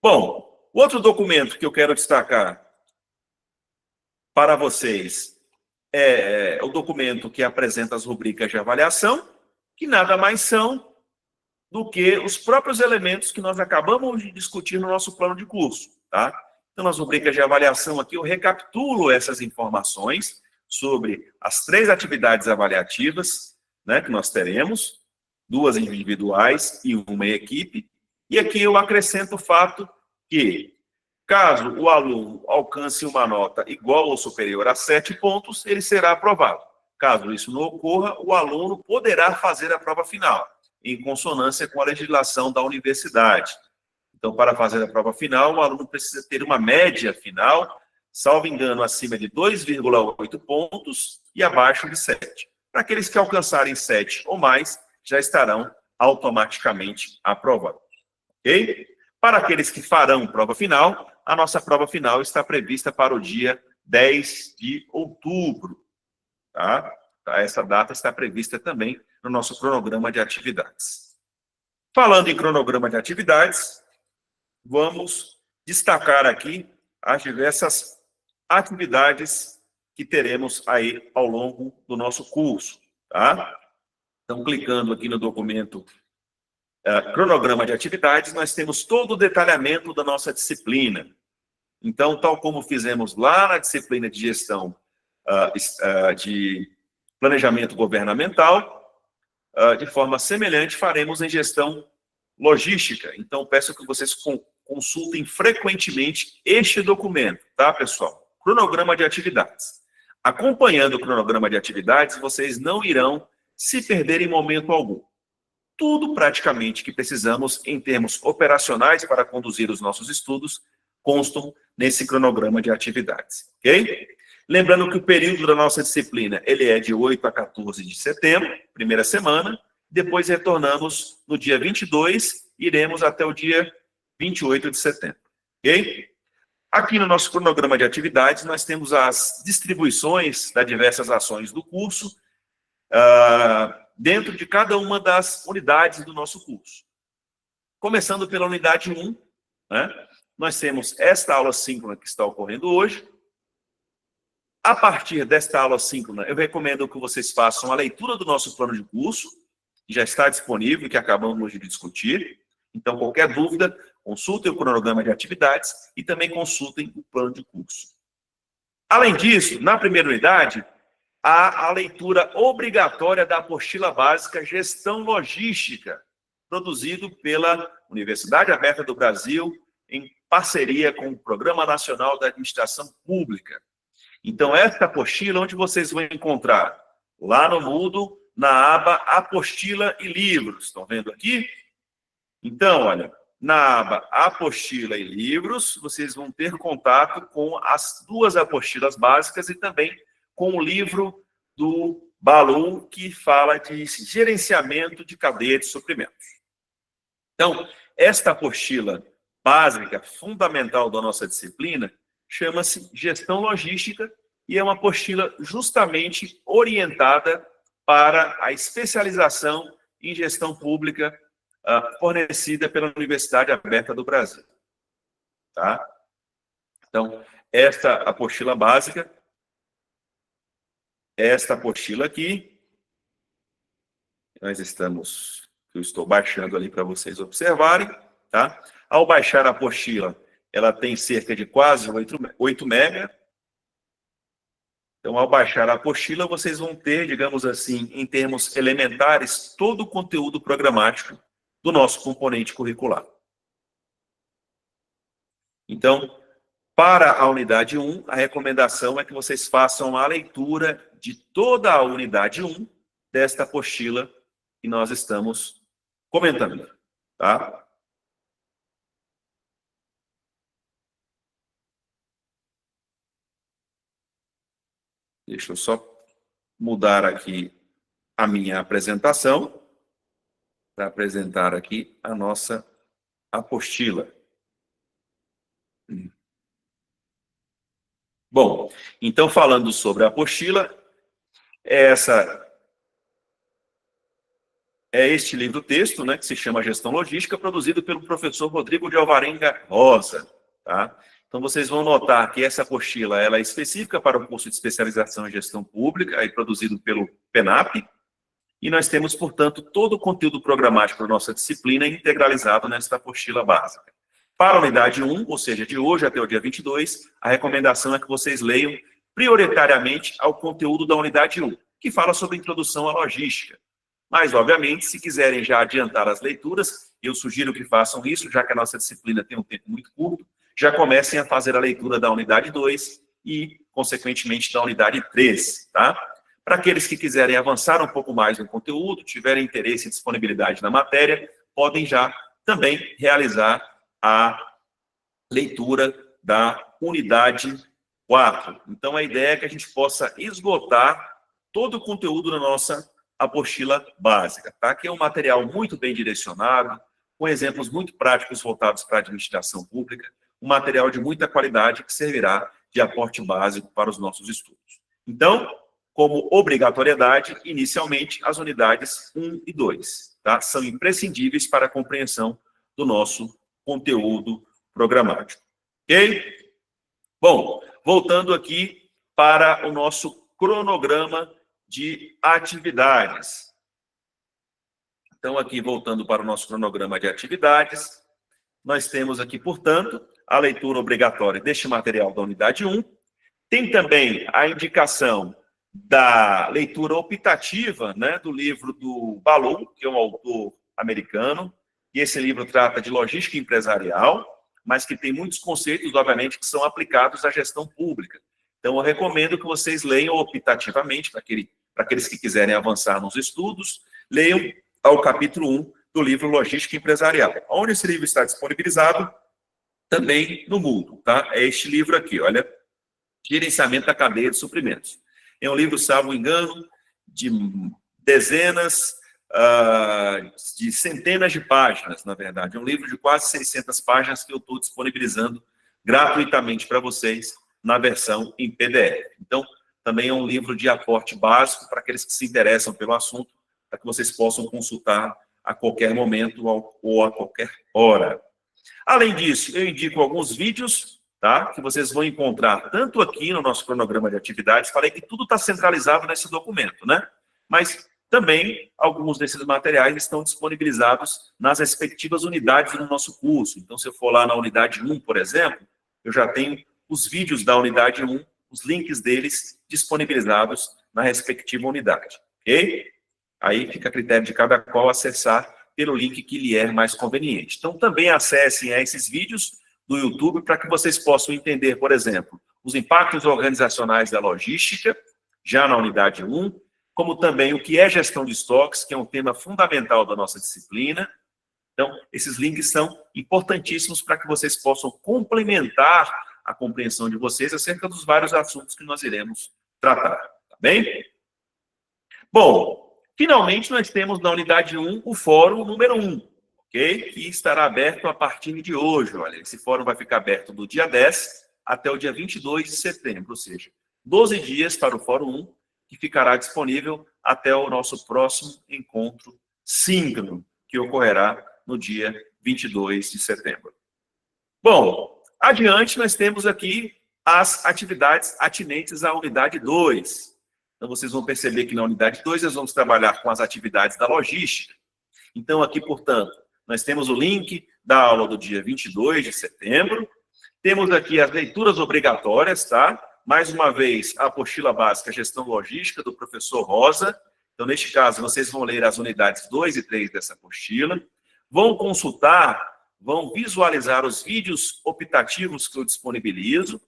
Bom, outro documento que eu quero destacar para vocês é o documento que apresenta as rubricas de avaliação, que nada mais são do que os próprios elementos que nós acabamos de discutir no nosso plano de curso, tá? Então, nas rubricas de avaliação aqui, eu recapitulo essas informações sobre as 3 atividades avaliativas, né, que nós teremos, 2 individuais e 1 em equipe, e aqui eu acrescento o fato que, caso o aluno alcance uma nota igual ou superior a 7 pontos, ele será aprovado. Caso isso não ocorra, o aluno poderá fazer a prova final, em consonância com a legislação da universidade. Então, para fazer a prova final, o aluno precisa ter uma média final, salvo engano, acima de 2,8 pontos e abaixo de 7. Para aqueles que alcançarem 7 ou mais, já estarão automaticamente aprovados. Ok? Para aqueles que farão prova final, a nossa prova final está prevista para o dia 10 de outubro. Tá? Essa data está prevista também no nosso cronograma de atividades. Falando em cronograma de atividades, vamos destacar aqui as diversas atividades que teremos aí ao longo do nosso curso, tá? Então, clicando aqui no documento cronograma de atividades, nós temos todo o detalhamento da nossa disciplina. Então, tal como fizemos lá na disciplina de gestão de planejamento governamental, de forma semelhante faremos em gestão logística. Então, peço que vocês consultem frequentemente este documento, tá, pessoal? Cronograma de atividades. Acompanhando o cronograma de atividades, vocês não irão se perder em momento algum. Tudo praticamente que precisamos em termos operacionais para conduzir os nossos estudos constam nesse cronograma de atividades, ok? Lembrando que o período da nossa disciplina, ele é de 8 a 14 de setembro, primeira semana, depois retornamos no dia 22, iremos até o dia 28 de setembro, ok? Aqui no nosso cronograma de atividades, nós temos as distribuições das diversas ações do curso, dentro de cada uma das unidades do nosso curso. Começando pela unidade 1, né? Nós temos esta aula síncrona que está ocorrendo hoje. A partir desta aula síncrona, eu recomendo que vocês façam a leitura do nosso plano de curso, que já está disponível, que acabamos de discutir. Então, qualquer dúvida, consultem o cronograma de atividades e também consultem o plano de curso. Além disso, na primeira unidade, há a leitura obrigatória da apostila básica Gestão Logística, produzido pela Universidade Aberta do Brasil, em parceria com o Programa Nacional da Administração Pública. Então, esta apostila, onde vocês vão encontrar? Lá no Moodle, na aba Apostila e Livros. Estão vendo aqui? Então, olha, na aba Apostila e Livros, vocês vão ter contato com as duas apostilas básicas e também com o livro do Balloon, que fala de gerenciamento de cadeia de suprimentos. Então, esta apostila básica, fundamental da nossa disciplina, chama-se Gestão Logística e é uma apostila justamente orientada para a especialização em gestão pública fornecida pela Universidade Aberta do Brasil. Tá? Então, esta apostila básica, esta apostila aqui, eu estou baixando ali para vocês observarem, tá? Ao baixar a apostila, ela tem cerca de quase 8 mega. Então, ao baixar a apostila, vocês vão ter, digamos assim, em termos elementares, todo o conteúdo programático do nosso componente curricular. Então, para a unidade 1, a recomendação é que vocês façam a leitura de toda a unidade 1 desta apostila que nós estamos comentando, tá? Deixa eu só mudar aqui a minha apresentação para apresentar aqui a nossa apostila. Bom, então falando sobre a apostila, é este livro-texto, né, que se chama Gestão Logística, produzido pelo professor Rodrigo de Alvarenga Rosa, tá? Então, vocês vão notar que essa apostila ela é específica para o curso de especialização em gestão pública, aí produzido pelo PENAP, e nós temos, portanto, todo o conteúdo programático da nossa disciplina integralizado nesta apostila básica. Para a unidade 1, ou seja, de hoje até o dia 22, a recomendação é que vocês leiam prioritariamente ao conteúdo da unidade 1, que fala sobre introdução à logística. Mas, obviamente, se quiserem já adiantar as leituras, eu sugiro que façam isso, já que a nossa disciplina tem um tempo muito curto, já comecem a fazer a leitura da unidade 2 e, consequentemente, da unidade 3, tá? Para aqueles que quiserem avançar um pouco mais no conteúdo, tiverem interesse e disponibilidade na matéria, podem já também realizar a leitura da unidade 4. Então, a ideia é que a gente possa esgotar todo o conteúdo da nossa apostila básica, tá? Que é um material muito bem direcionado, com exemplos muito práticos voltados para a administração pública, um material de muita qualidade que servirá de aporte básico para os nossos estudos. Então, como obrigatoriedade, inicialmente, as unidades 1 e 2, tá? São imprescindíveis para a compreensão do nosso conteúdo programático. Ok? Bom, voltando aqui para o nosso cronograma de atividades. Então, aqui, voltando para o nosso cronograma de atividades, nós temos aqui, portanto, a leitura obrigatória deste material da unidade 1. Tem também a indicação da leitura optativa, né, do livro do Balloon, que é um autor americano, e esse livro trata de logística empresarial, mas que tem muitos conceitos, obviamente, que são aplicados à gestão pública. Então, eu recomendo que vocês leiam optativamente, para aqueles que quiserem avançar nos estudos, leiam ao capítulo 1 do livro Logística Empresarial, onde esse livro está disponibilizado também no Moodle, tá? É este livro aqui, olha. Gerenciamento da Cadeia de Suprimentos. É um livro, salvo engano, de dezenas, de centenas de páginas, na verdade. É um livro de quase 600 páginas que eu estou disponibilizando gratuitamente para vocês na versão em PDF. Então, também é um livro de aporte básico para aqueles que se interessam pelo assunto, para que vocês possam consultar a qualquer momento ou a qualquer hora. Além disso, eu indico alguns vídeos, tá, que vocês vão encontrar tanto aqui no nosso cronograma de atividades. Falei que tudo está centralizado nesse documento, né? Mas também alguns desses materiais estão disponibilizados nas respectivas unidades do nosso curso. Então, se eu for lá na unidade 1, por exemplo, eu já tenho os vídeos da unidade 1, os links deles disponibilizados na respectiva unidade, ok? Aí fica a critério de cada qual acessar pelo link que lhe é mais conveniente. Então, também acessem a esses vídeos do YouTube para que vocês possam entender, por exemplo, os impactos organizacionais da logística, já na unidade 1, como também o que é gestão de estoques, que é um tema fundamental da nossa disciplina. Então, esses links são importantíssimos para que vocês possam complementar a compreensão de vocês acerca dos vários assuntos que nós iremos tratar, tá bem? Bom, finalmente nós temos na unidade 1 o fórum número 1, ok? Que estará aberto a partir de hoje. Olha, esse fórum vai ficar aberto do dia 10 até o dia 22 de setembro, ou seja, 12 dias para o fórum 1, que ficará disponível até o nosso próximo encontro síncrono, que ocorrerá no dia 22 de setembro. Bom, adiante nós temos aqui as atividades atinentes à unidade 2. Então, vocês vão perceber que na unidade 2 nós vamos trabalhar com as atividades da logística. Então, aqui, portanto, nós temos o link da aula do dia 22 de setembro. Temos aqui as leituras obrigatórias, tá? Mais uma vez, a apostila básica Gestão Logística, do professor Rosa. Então, neste caso, vocês vão ler as unidades 2 e 3 dessa apostila. Vão consultar, vão visualizar os vídeos optativos que eu disponibilizo,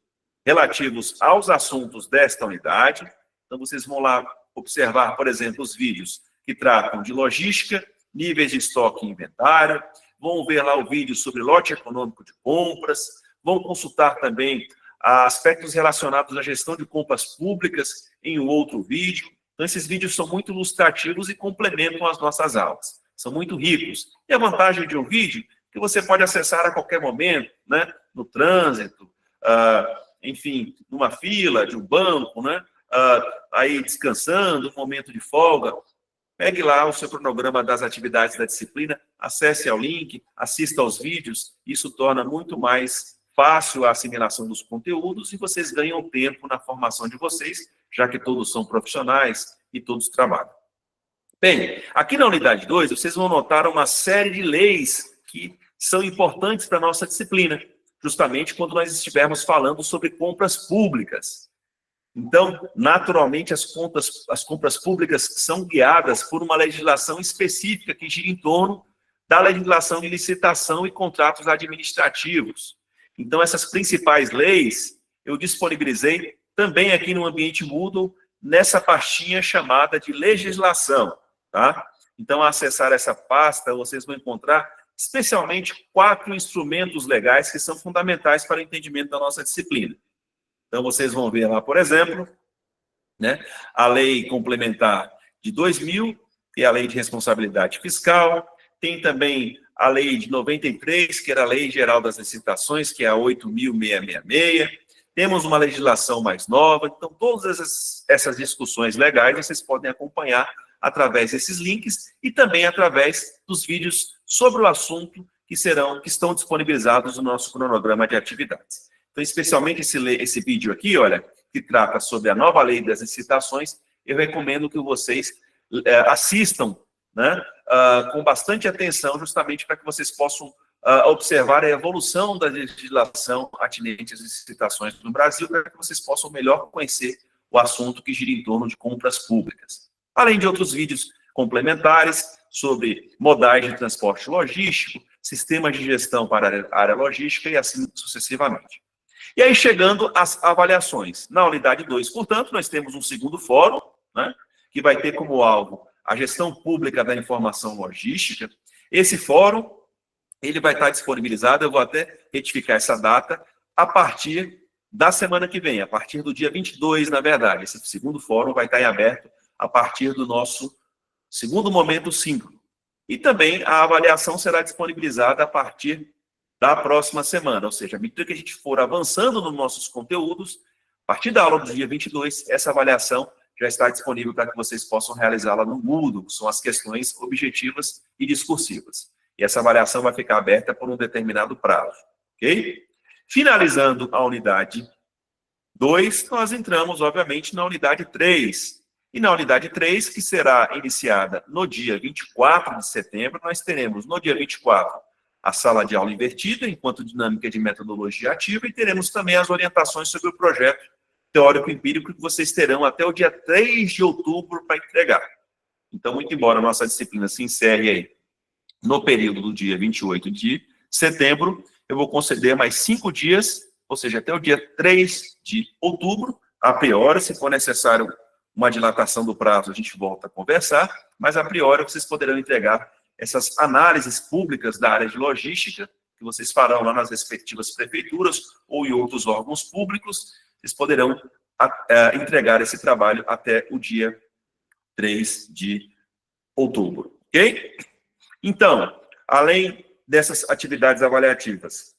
relativos aos assuntos desta unidade. Então, vocês vão lá observar, por exemplo, os vídeos que tratam de logística, níveis de estoque e inventário, vão ver lá o vídeo sobre lote econômico de compras, vão consultar também aspectos relacionados à gestão de compras públicas em um outro vídeo. Então, esses vídeos são muito ilustrativos e complementam as nossas aulas. São muito ricos. E a vantagem de um vídeo é que você pode acessar a qualquer momento, né? No trânsito, enfim, numa fila de um banco, né? Aí descansando, um momento de folga. Pegue lá o seu cronograma das atividades da disciplina, acesse ao link, assista aos vídeos. Isso torna muito mais fácil a assimilação dos conteúdos e vocês ganham tempo na formação de vocês, já que todos são profissionais e todos trabalham. Bem, aqui na unidade 2, vocês vão notar uma série de leis que são importantes para a nossa disciplina, justamente quando nós estivermos falando sobre compras públicas. Então, naturalmente, as compras públicas são guiadas por uma legislação específica que gira em torno da legislação de licitação e contratos administrativos. Então, essas principais leis eu disponibilizei também aqui no ambiente Moodle, nessa pastinha chamada de legislação, tá? Então, ao acessar essa pasta, vocês vão encontrar especialmente 4 instrumentos legais que são fundamentais para o entendimento da nossa disciplina. Então, vocês vão ver lá, por exemplo, né, a lei complementar de 2000, que é a lei de responsabilidade fiscal, tem também a lei de 93, que era a Lei Geral das Licitações, que é a 8.666. Temos uma legislação mais nova. Então, todas essas discussões legais vocês podem acompanhar através desses links e também através dos vídeos sobre o assunto que estão disponibilizados no nosso cronograma de atividades. Então, especialmente esse vídeo aqui, olha, que trata sobre a nova lei das licitações, eu recomendo que vocês assistam, né, com bastante atenção, justamente para que vocês possam observar a evolução da legislação atinente às licitações no Brasil, para que vocês possam melhor conhecer o assunto que gira em torno de compras públicas. Além de outros vídeos complementares sobre modais de transporte logístico, sistemas de gestão para a área logística e assim sucessivamente. E aí, chegando às avaliações. Na unidade 2, portanto, nós temos um segundo fórum, né, que vai ter como alvo a gestão pública da informação logística. Esse fórum, ele vai estar disponibilizado, eu vou até retificar essa data, a partir da semana que vem, a partir do dia 22, na verdade. Esse segundo fórum vai estar em aberto a partir do nosso segundo momento síncrono. E também a avaliação será disponibilizada a partir da próxima semana, ou seja, à medida que a gente for avançando nos nossos conteúdos, a partir da aula do dia 22, essa avaliação já está disponível para que vocês possam realizá-la no Moodle, que são as questões objetivas e discursivas. E essa avaliação vai ficar aberta por um determinado prazo, ok? Finalizando a unidade 2, nós entramos, obviamente, na unidade 3. E na unidade 3, que será iniciada no dia 24 de setembro, nós teremos, no dia 24, a sala de aula invertida, enquanto dinâmica de metodologia ativa, e teremos também as orientações sobre o projeto teórico-empírico que vocês terão até o dia 3 de outubro para entregar. Então, muito embora a nossa disciplina se encerre aí no período do dia 28 de setembro, eu vou conceder mais 5 dias, ou seja, até o dia 3 de outubro, a priori, se for necessário uma dilatação do prazo, a gente volta a conversar, mas a priori vocês poderão entregar essas análises públicas da área de logística, que vocês farão lá nas respectivas prefeituras ou em outros órgãos públicos, vocês poderão entregar esse trabalho até o dia 3 de outubro, ok? Então, além dessas atividades avaliativas,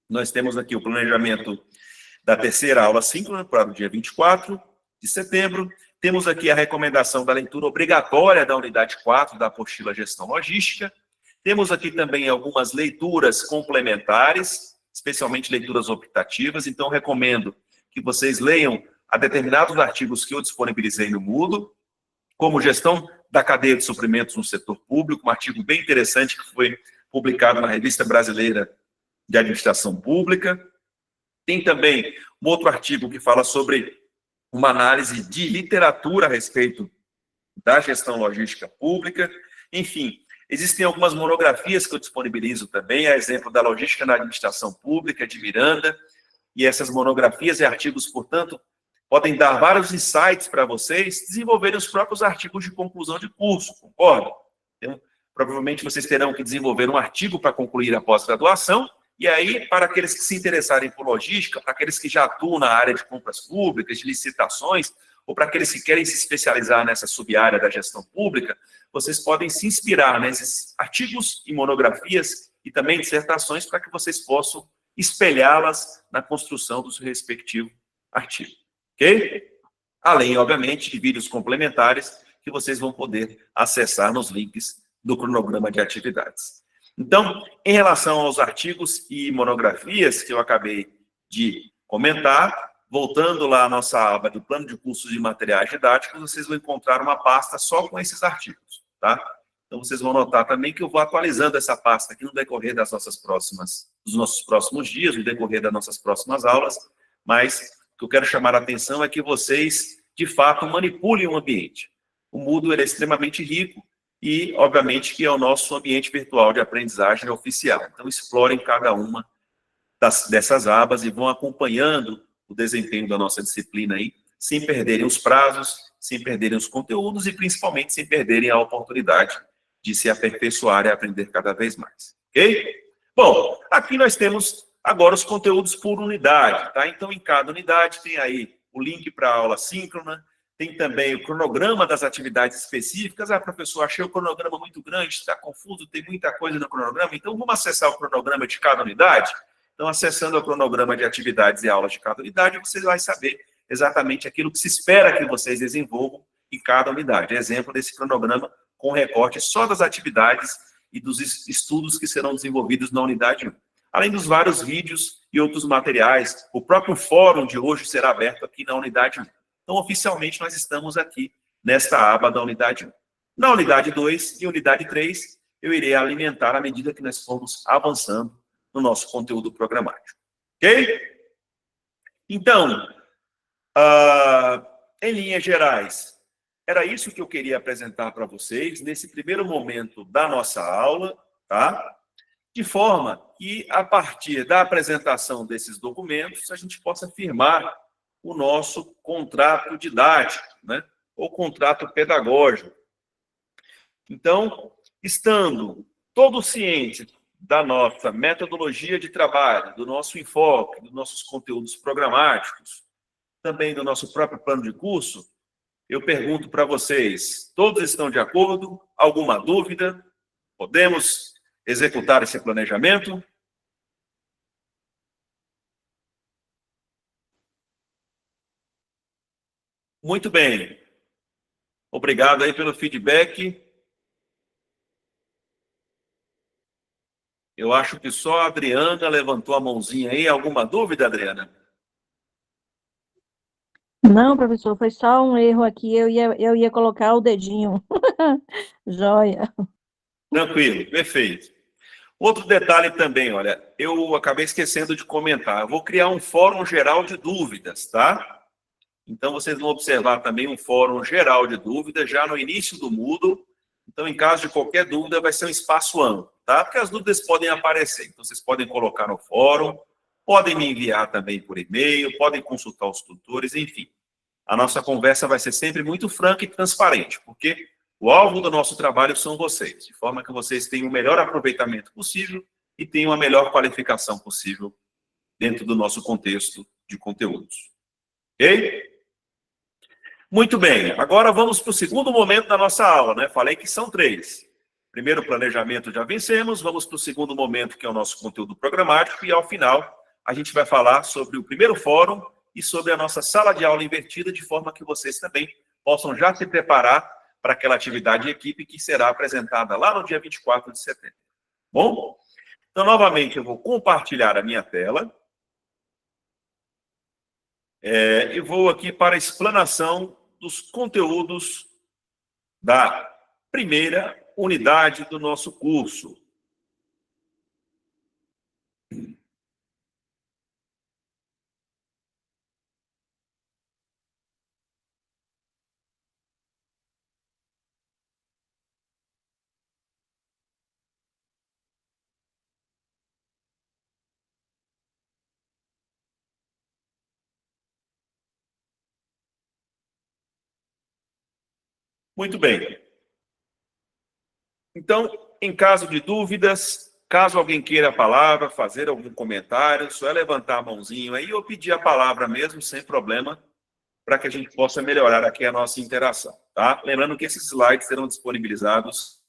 nós temos aqui o planejamento da terceira aula síncrona para o dia 24 de setembro. Temos aqui a recomendação da leitura obrigatória da unidade 4 da apostila Gestão Logística. Temos aqui também algumas leituras complementares, especialmente leituras optativas. Então, recomendo que vocês leiam a determinados artigos que eu disponibilizei no Moodle, como Gestão da Cadeia de Suprimentos no Setor Público, um artigo bem interessante que foi publicado na Revista Brasileira de Administração Pública. Tem também um outro artigo que fala sobre uma análise de literatura a respeito da gestão logística pública. Enfim, existem algumas monografias que eu disponibilizo também, a exemplo da Logística na Administração Pública, de Miranda, e essas monografias e artigos, portanto, podem dar vários insights para vocês desenvolverem os próprios artigos de conclusão de curso, concorda? Então, provavelmente vocês terão que desenvolver um artigo para concluir a pós-graduação. E aí, para aqueles que se interessarem por logística, para aqueles que já atuam na área de compras públicas, de licitações, ou para aqueles que querem se especializar nessa sub-área da gestão pública, vocês podem se inspirar nesses artigos e monografias e também dissertações para que vocês possam espelhá-las na construção do seu respectivo artigo, ok? Além, obviamente, de vídeos complementares que vocês vão poder acessar nos links do cronograma de atividades. Então, em relação aos artigos e monografias que eu acabei de comentar, voltando lá à nossa aba do plano de cursos de materiais didáticos, vocês vão encontrar uma pasta só com esses artigos, tá? Então, vocês vão notar também que eu vou atualizando essa pasta aqui no decorrer dos nossos próximos dias, no decorrer das nossas próximas aulas, mas o que eu quero chamar a atenção é que vocês, de fato, manipulem o ambiente. O Moodle ele é extremamente rico, e, obviamente, que é o nosso ambiente virtual de aprendizagem oficial. Então, explorem cada uma dessas abas e vão acompanhando o desempenho da nossa disciplina aí, sem perderem os prazos, sem perderem os conteúdos e, principalmente, sem perderem a oportunidade de se aperfeiçoar e aprender cada vez mais. Ok? Bom, aqui nós temos agora os conteúdos por unidade, tá? Então, em cada unidade tem aí o link para a aula síncrona, tem também o cronograma das atividades específicas. Ah, professor, achei o cronograma muito grande, está confuso, tem muita coisa no cronograma. Então, vamos acessar o cronograma de cada unidade? Então, acessando o cronograma de atividades e aulas de cada unidade, você vai saber exatamente aquilo que se espera que vocês desenvolvam em cada unidade. Exemplo desse cronograma com recorte só das atividades e dos estudos que serão desenvolvidos na unidade 1. Além dos vários vídeos e outros materiais, o próprio fórum de hoje será aberto aqui na unidade 1. Então, oficialmente, nós estamos aqui nesta aba da unidade 1. Na unidade 2 e unidade 3, eu irei alimentar à medida que nós formos avançando no nosso conteúdo programático. Ok? Então, em linhas gerais, era isso que eu queria apresentar para vocês nesse primeiro momento da nossa aula, tá? De forma que, a partir da apresentação desses documentos, a gente possa firmar o nosso contrato didático, né? Ou contrato pedagógico. Então, estando todos cientes da nossa metodologia de trabalho, do nosso enfoque, dos nossos conteúdos programáticos, também do nosso próprio plano de curso, eu pergunto para vocês, todos estão de acordo? Alguma dúvida? Podemos executar esse planejamento? Muito bem. Obrigado aí pelo feedback. Eu acho que só a Adriana levantou a mãozinha aí. Alguma dúvida, Adriana? Não, professor, foi só um erro aqui. Eu ia colocar o dedinho. Joia. Tranquilo, perfeito. Outro detalhe também, olha, eu acabei esquecendo de comentar. Eu vou criar um fórum geral de dúvidas, tá? Então, vocês vão observar também um fórum geral de dúvidas já no início do Moodle. Então, em caso de qualquer dúvida, vai ser um espaço amplo, tá? Porque as dúvidas podem aparecer. Então, vocês podem colocar no fórum, podem me enviar também por e-mail, podem consultar os tutores, enfim. A nossa conversa vai ser sempre muito franca e transparente, porque o alvo do nosso trabalho são vocês, de forma que vocês tenham o melhor aproveitamento possível e tenham a melhor qualificação possível dentro do nosso contexto de conteúdos. Ok? Muito bem, agora vamos para o segundo momento da nossa aula, né? Falei que são 3. Primeiro, planejamento, já vencemos. Vamos para o segundo momento, que é o nosso conteúdo programático. E, ao final, a gente vai falar sobre o primeiro fórum e sobre a nossa sala de aula invertida, de forma que vocês também possam já se preparar para aquela atividade de equipe que será apresentada lá no dia 24 de setembro. Bom? Então, novamente, eu vou compartilhar a minha tela. E vou aqui para a explanação dos conteúdos da primeira unidade do nosso curso. Muito bem. Então, em caso de dúvidas, caso alguém queira a palavra, fazer algum comentário, só é levantar a mãozinha aí ou pedir a palavra mesmo, sem problema, para que a gente possa melhorar aqui a nossa interação, tá? Lembrando que esses slides serão disponibilizados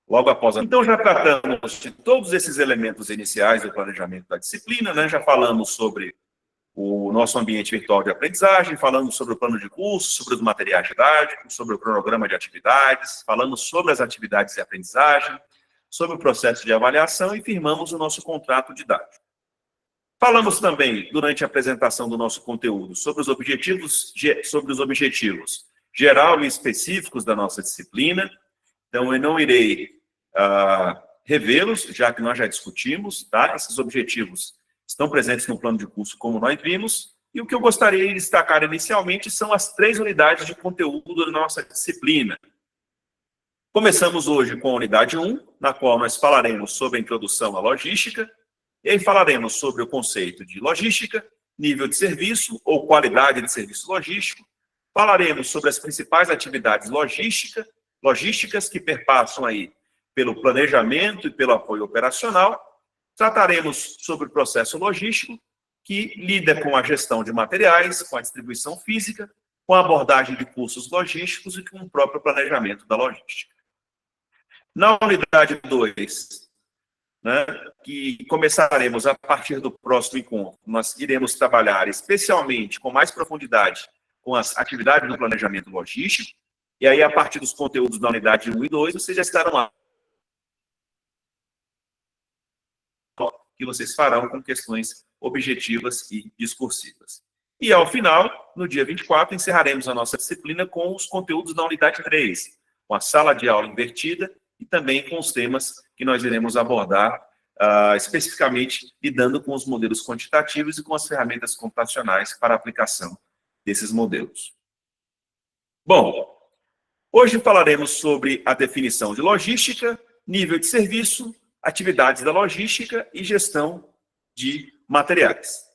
logo após. Então, já tratamos de todos esses elementos iniciais do planejamento da disciplina, né? Já falamos sobre o nosso ambiente virtual de aprendizagem, falamos sobre o plano de curso, sobre os materiais didáticos, sobre o cronograma de atividades, falamos sobre as atividades de aprendizagem, sobre o processo de avaliação e firmamos o nosso contrato didático. Falamos também, durante a apresentação do nosso conteúdo, sobre os objetivos geral e específicos da nossa disciplina. Então, eu não irei revê-los, já que nós já discutimos, tá? Esses objetivos estão presentes no plano de curso, como nós vimos, e o que eu gostaria de destacar inicialmente são as 3 unidades de conteúdo da nossa disciplina. Começamos hoje com a unidade 1, na qual nós falaremos sobre a introdução à logística, e aí falaremos sobre o conceito de logística, nível de serviço ou qualidade de serviço logístico, falaremos sobre as principais atividades logísticas que perpassam aí pelo planejamento e pelo apoio operacional. Trataremos sobre o processo logístico, que lida com a gestão de materiais, com a distribuição física, com a abordagem de cursos logísticos e com o próprio planejamento da logística. Na unidade 2, né, que começaremos a partir do próximo encontro, nós iremos trabalhar especialmente, com mais profundidade, com as atividades do planejamento logístico, e aí, a partir dos conteúdos da unidade 1 e 2, vocês já estarão lá, que vocês farão com questões objetivas e discursivas. E, ao final, no dia 24, encerraremos a nossa disciplina com os conteúdos da unidade 3, com a sala de aula invertida e também com os temas que nós iremos abordar, especificamente lidando com os modelos quantitativos e com as ferramentas computacionais para a aplicação desses modelos. Bom, hoje falaremos sobre a definição de logística, nível de serviço, atividades da logística e gestão de materiais.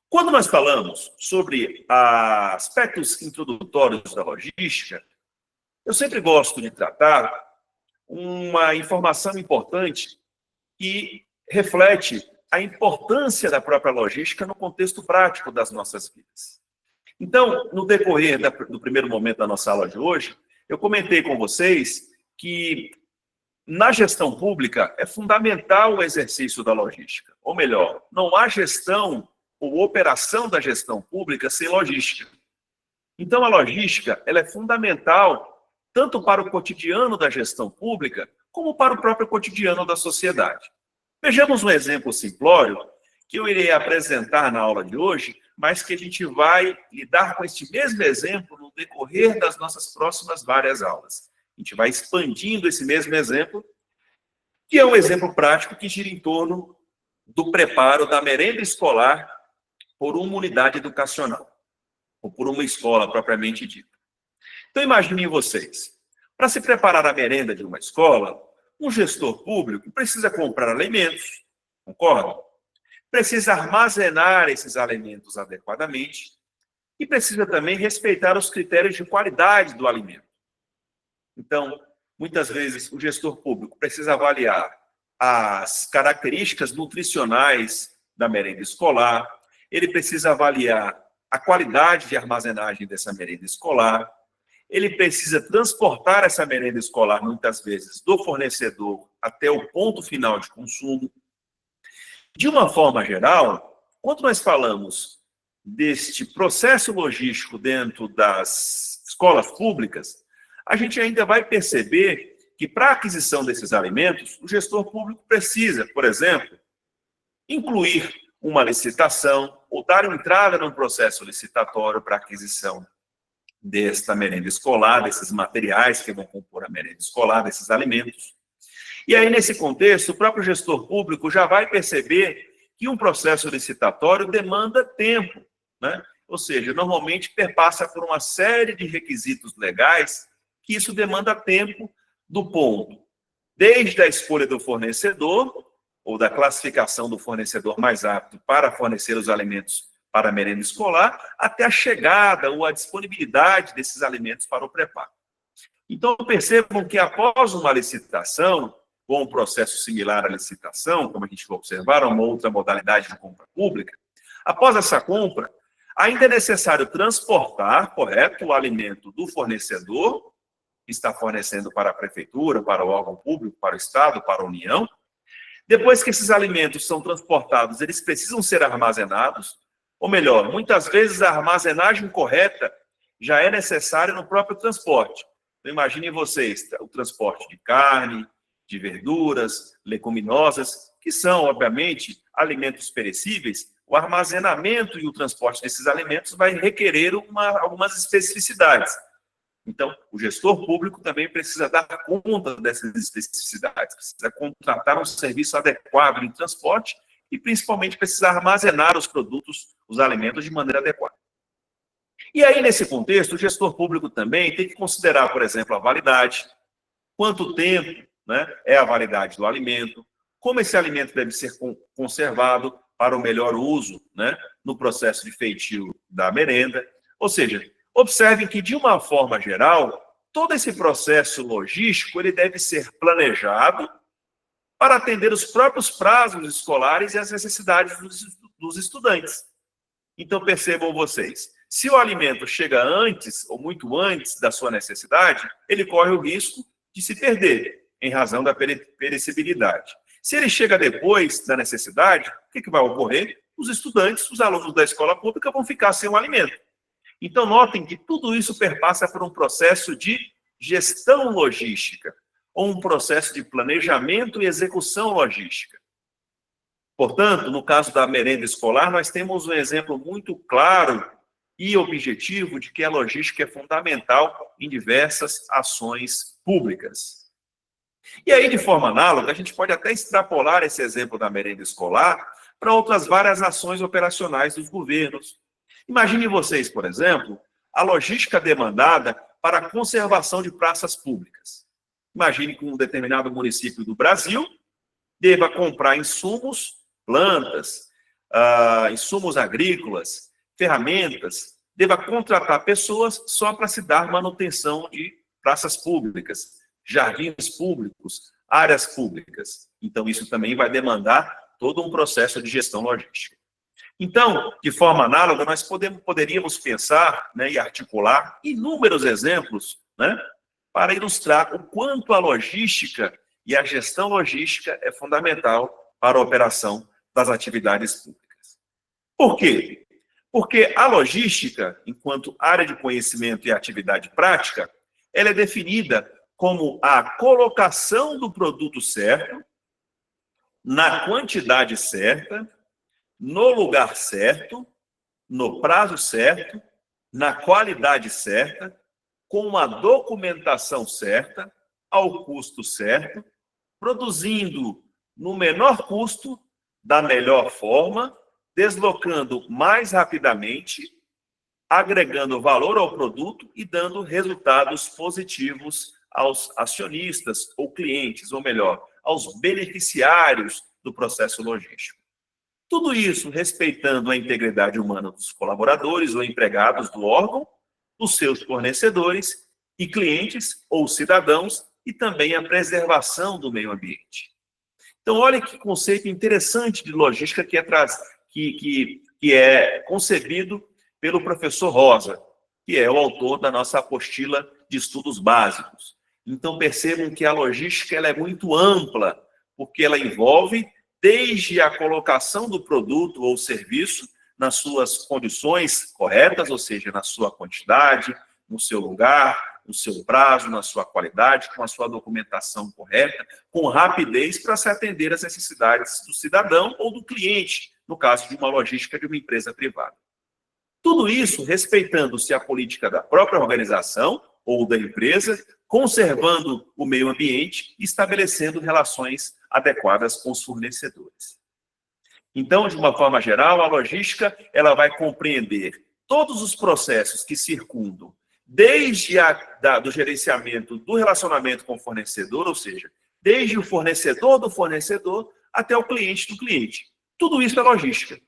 Quando nós falamos sobre aspectos introdutórios da logística, Eu sempre gosto de tratar uma informação importante que reflete a importância da própria logística no contexto prático das nossas vidas. Então, no decorrer do primeiro momento da nossa aula de hoje, eu comentei com vocês que na gestão pública é fundamental o exercício da logística. Ou melhor, não há gestão ou operação da gestão pública sem logística. Então, a logística ela é fundamental tanto para o cotidiano da gestão pública, como para o próprio cotidiano da sociedade. Vejamos um exemplo simplório que eu irei apresentar na aula de hoje, mas que a gente vai lidar com este mesmo exemplo no decorrer das nossas próximas várias aulas. A gente vai expandindo esse mesmo exemplo, que é um exemplo prático que gira em torno do preparo da merenda escolar por uma unidade educacional, ou por uma escola propriamente dita. Então, imaginem vocês, para se preparar a merenda de uma escola, um gestor público precisa comprar alimentos, concorda? Precisa armazenar esses alimentos adequadamente e precisa também respeitar os critérios de qualidade do alimento. Então, muitas vezes, o gestor público precisa avaliar as características nutricionais da merenda escolar, ele precisa avaliar a qualidade de armazenagem dessa merenda escolar, ele precisa transportar essa merenda escolar, muitas vezes, do fornecedor até o ponto final de consumo. De uma forma geral, quando nós falamos deste processo logístico dentro das escolas públicas, a gente ainda vai perceber que, para a aquisição desses alimentos, o gestor público precisa, por exemplo, incluir uma licitação ou dar entrada num processo licitatório para a aquisição desta merenda escolar, desses materiais que vão compor a merenda escolar, desses alimentos. E aí, nesse contexto, o próprio gestor público já vai perceber que um processo licitatório demanda tempo, né? Ou seja, normalmente perpassa por uma série de requisitos legais que isso demanda tempo do ponto, desde a escolha do fornecedor, ou da classificação do fornecedor mais apto para fornecer os alimentos para a merenda escolar, até a chegada ou a disponibilidade desses alimentos para o preparo. Então, percebam que após uma licitação, ou um processo similar à licitação, como a gente vai observar, uma outra modalidade de compra pública, após essa compra, ainda é necessário transportar, correto, o alimento do fornecedor, que está fornecendo para a prefeitura, para o órgão público, para o Estado, para a União. Depois que esses alimentos são transportados, eles precisam ser armazenados, ou melhor, muitas vezes a armazenagem correta já é necessária no próprio transporte. Então, imaginem vocês, o transporte de carne, de verduras, leguminosas, que são, obviamente, alimentos perecíveis. O armazenamento e o transporte desses alimentos vai requerer algumas especificidades. Então, o gestor público também precisa dar conta dessas especificidades, precisa contratar um serviço adequado em transporte e, principalmente, precisa armazenar os produtos, os alimentos, de maneira adequada. E aí, nesse contexto, o gestor público também tem que considerar, por exemplo, a validade, quanto tempo, né, é a validade do alimento, como esse alimento deve ser conservado para o melhor uso, né, no processo de feitio da merenda. Ou seja, observem que, de uma forma geral, todo esse processo logístico ele deve ser planejado para atender os próprios prazos escolares e as necessidades dos estudantes. Então, percebam vocês, se o alimento chega antes ou muito antes da sua necessidade, ele corre o risco de se perder, em razão da perecibilidade. Se ele chega depois da necessidade, o que vai ocorrer? Os estudantes, os alunos da escola pública vão ficar sem o alimento. Então, notem que tudo isso perpassa por um processo de gestão logística, ou um processo de planejamento e execução logística. Portanto, no caso da merenda escolar, nós temos um exemplo muito claro e objetivo de que a logística é fundamental em diversas ações públicas. E aí, de forma análoga, a gente pode até extrapolar esse exemplo da merenda escolar para outras várias ações operacionais dos governos. Imaginem vocês, por exemplo, a logística demandada para a conservação de praças públicas. Imagine que um determinado município do Brasil deva comprar insumos, plantas, insumos agrícolas, ferramentas, deva contratar pessoas só para se dar manutenção de praças públicas, jardins públicos, áreas públicas. Então, isso também vai demandar todo um processo de gestão logística. Então, de forma análoga, nós poderíamos pensar, né, e articular inúmeros exemplos, né, para ilustrar o quanto a logística e a gestão logística é fundamental para a operação das atividades públicas. Por quê? Porque a logística, enquanto área de conhecimento e atividade prática, ela é definida como a colocação do produto certo, na quantidade certa, no lugar certo, no prazo certo, na qualidade certa, com a documentação certa, ao custo certo, produzindo no menor custo, da melhor forma, deslocando mais rapidamente, agregando valor ao produto e dando resultados positivos aos acionistas ou clientes, ou melhor, aos beneficiários do processo logístico. Tudo isso respeitando a integridade humana dos colaboradores ou empregados do órgão, dos seus fornecedores e clientes ou cidadãos, e também a preservação do meio ambiente. Então, olha que conceito interessante de logística que é concebido pelo professor Rosa, que é o autor da nossa apostila de estudos básicos. Então, percebam que a logística ela é muito ampla, porque ela envolve desde a colocação do produto ou serviço nas suas condições corretas, ou seja, na sua quantidade, no seu lugar, no seu prazo, na sua qualidade, com a sua documentação correta, com rapidez para se atender às necessidades do cidadão ou do cliente, no caso de uma logística de uma empresa privada. Tudo isso respeitando-se a política da própria organização ou da empresa, conservando o meio ambiente e estabelecendo relações adequadas com os fornecedores. Então, de uma forma geral, a logística ela vai compreender todos os processos que circundam, desde do gerenciamento do relacionamento com o fornecedor, ou seja, desde o fornecedor do fornecedor até o cliente do cliente. Tudo isso é logística.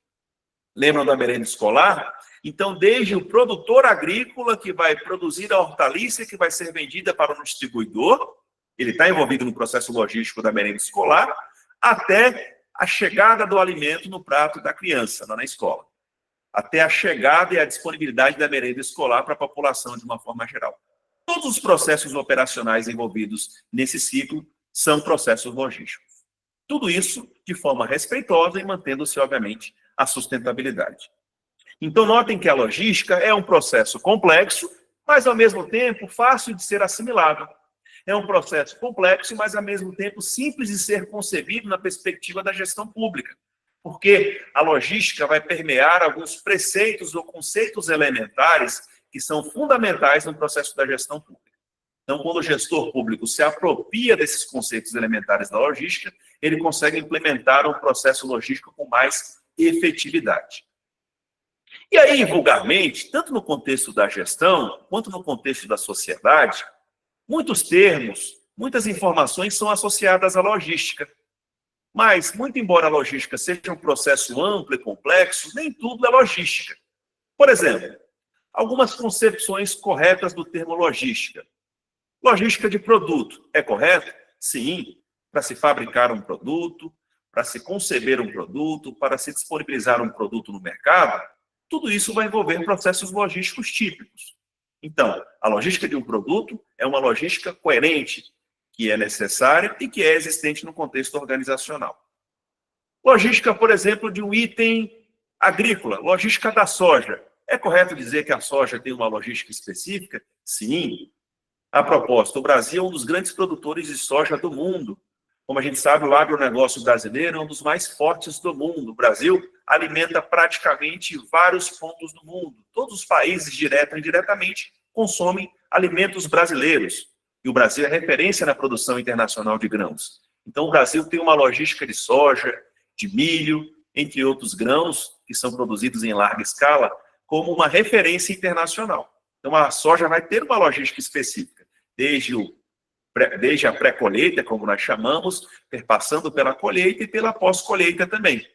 Lembram da merenda escolar? Então, desde o produtor agrícola que vai produzir a hortaliça que vai ser vendida para o distribuidor, ele está envolvido no processo logístico da merenda escolar, até a chegada do alimento no prato da criança, lá na escola. Até a chegada e a disponibilidade da merenda escolar para a população de uma forma geral. Todos os processos operacionais envolvidos nesse ciclo são processos logísticos. Tudo isso de forma respeitosa e mantendo-se, obviamente, a sustentabilidade. Então, notem que a logística é um processo complexo, mas, ao mesmo tempo, fácil de ser assimilado. É um processo complexo, mas, ao mesmo tempo, simples de ser concebido na perspectiva da gestão pública. Porque a logística vai permear alguns preceitos ou conceitos elementares que são fundamentais no processo da gestão pública. Então, quando o gestor público se apropria desses conceitos elementares da logística, ele consegue implementar um processo logístico com mais efetividade. E aí, vulgarmente, tanto no contexto da gestão, quanto no contexto da sociedade, muitos termos, muitas informações são associadas à logística. Mas, muito embora a logística seja um processo amplo e complexo, nem tudo é logística. Por exemplo, algumas concepções corretas do termo logística. Logística de produto, é correto? Sim, para se fabricar um produto, para se conceber um produto, para se disponibilizar um produto no mercado, tudo isso vai envolver processos logísticos típicos. Então, a logística de um produto é uma logística coerente, que é necessária e que é existente no contexto organizacional. Logística, por exemplo, de um item agrícola, logística da soja. É correto dizer que a soja tem uma logística específica? Sim. A propósito, o Brasil é um dos grandes produtores de soja do mundo. Como a gente sabe, o agronegócio brasileiro é um dos mais fortes do mundo. O Brasil alimenta praticamente vários pontos do mundo. Todos os países, direto ou indiretamente, consomem alimentos brasileiros. E o Brasil é referência na produção internacional de grãos. Então, o Brasil tem uma logística de soja, de milho, entre outros grãos que são produzidos em larga escala, como uma referência internacional. Então, a soja vai ter uma logística específica, desde a pré-colheita, como nós chamamos, passando pela colheita e pela pós-colheita também.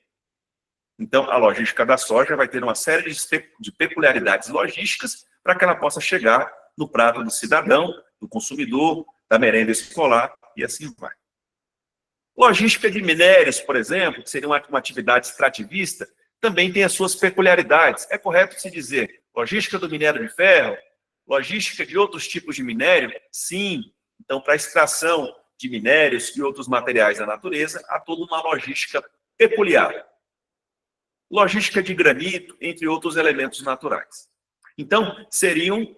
Então, a logística da soja vai ter uma série de peculiaridades logísticas para que ela possa chegar no prato do cidadão do consumidor, da merenda escolar, e assim vai. Logística de minérios, por exemplo, que seria uma atividade extrativista, também tem as suas peculiaridades. É correto se dizer logística do minério de ferro, logística de outros tipos de minério? Sim. Então, para a extração de minérios e outros materiais da natureza, há toda uma logística peculiar. Logística de granito, entre outros elementos naturais. Então, seriam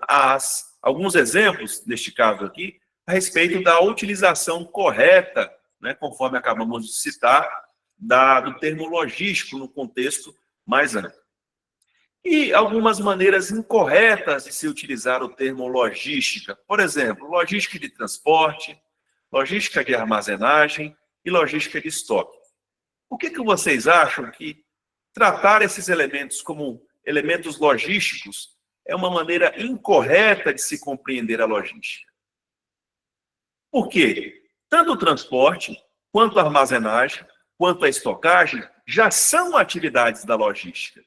alguns exemplos, neste caso aqui, a respeito da utilização correta, né, conforme acabamos de citar, do termo logístico no contexto mais amplo. E algumas maneiras incorretas de se utilizar o termo logística. Por exemplo, logística de transporte, logística de armazenagem e logística de estoque. Por que vocês acham que tratar esses elementos como elementos logísticos é uma maneira incorreta de se compreender a logística? Por quê? Tanto o transporte, quanto a armazenagem, quanto a estocagem, já são atividades da logística.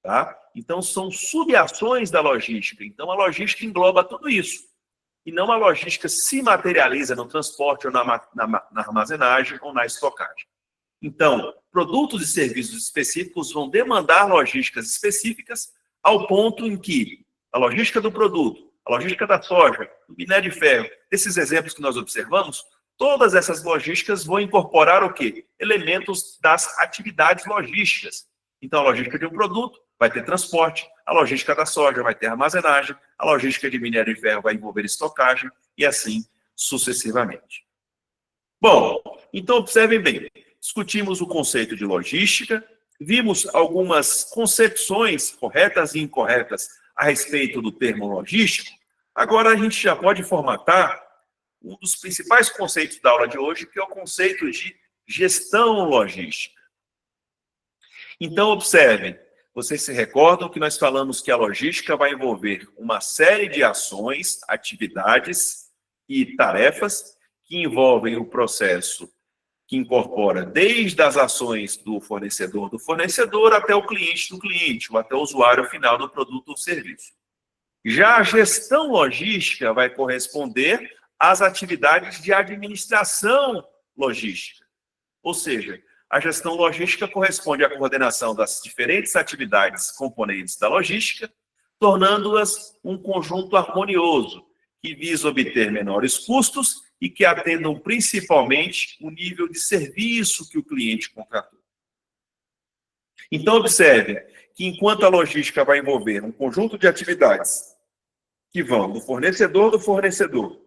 Tá? Então, são subações da logística. Então, a logística engloba tudo isso. E não a logística se materializa no transporte, ou na armazenagem, ou na estocagem. Então, produtos e serviços específicos vão demandar logísticas específicas ao ponto em que a logística do produto, a logística da soja, do minério de ferro, esses exemplos que nós observamos, todas essas logísticas vão incorporar o quê? Elementos das atividades logísticas. Então, a logística de um produto vai ter transporte, a logística da soja vai ter armazenagem, a logística de minério de ferro vai envolver estocagem e assim sucessivamente. Bom, então observem bem, discutimos o conceito de logística, vimos algumas concepções corretas e incorretas a respeito do termo logístico. Agora a gente já pode formatar um dos principais conceitos da aula de hoje, que é o conceito de gestão logística. Então, observem, vocês se recordam que nós falamos que a logística vai envolver uma série de ações, atividades e tarefas que envolvem o processo que incorpora desde as ações do fornecedor até o cliente do cliente, ou até o usuário final do produto ou serviço. Já a gestão logística vai corresponder às atividades de administração logística. Ou seja, a gestão logística corresponde à coordenação das diferentes atividades componentes da logística, tornando-as um conjunto harmonioso, que visa obter menores custos e que atendam principalmente o nível de serviço que o cliente contratou. Então, observe que enquanto a logística vai envolver um conjunto de atividades que vão do fornecedor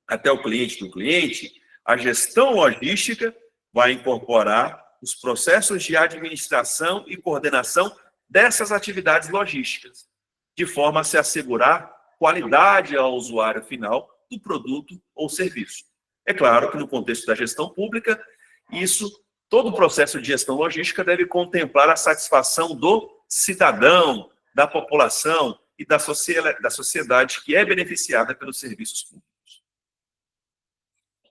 até o cliente do cliente, a gestão logística vai incorporar os processos de administração e coordenação dessas atividades logísticas, de forma a se assegurar qualidade ao usuário final do produto ou serviço. É claro que no contexto da gestão pública, todo o processo de gestão logística deve contemplar a satisfação do cidadão, da população e da sociedade que é beneficiada pelos serviços públicos.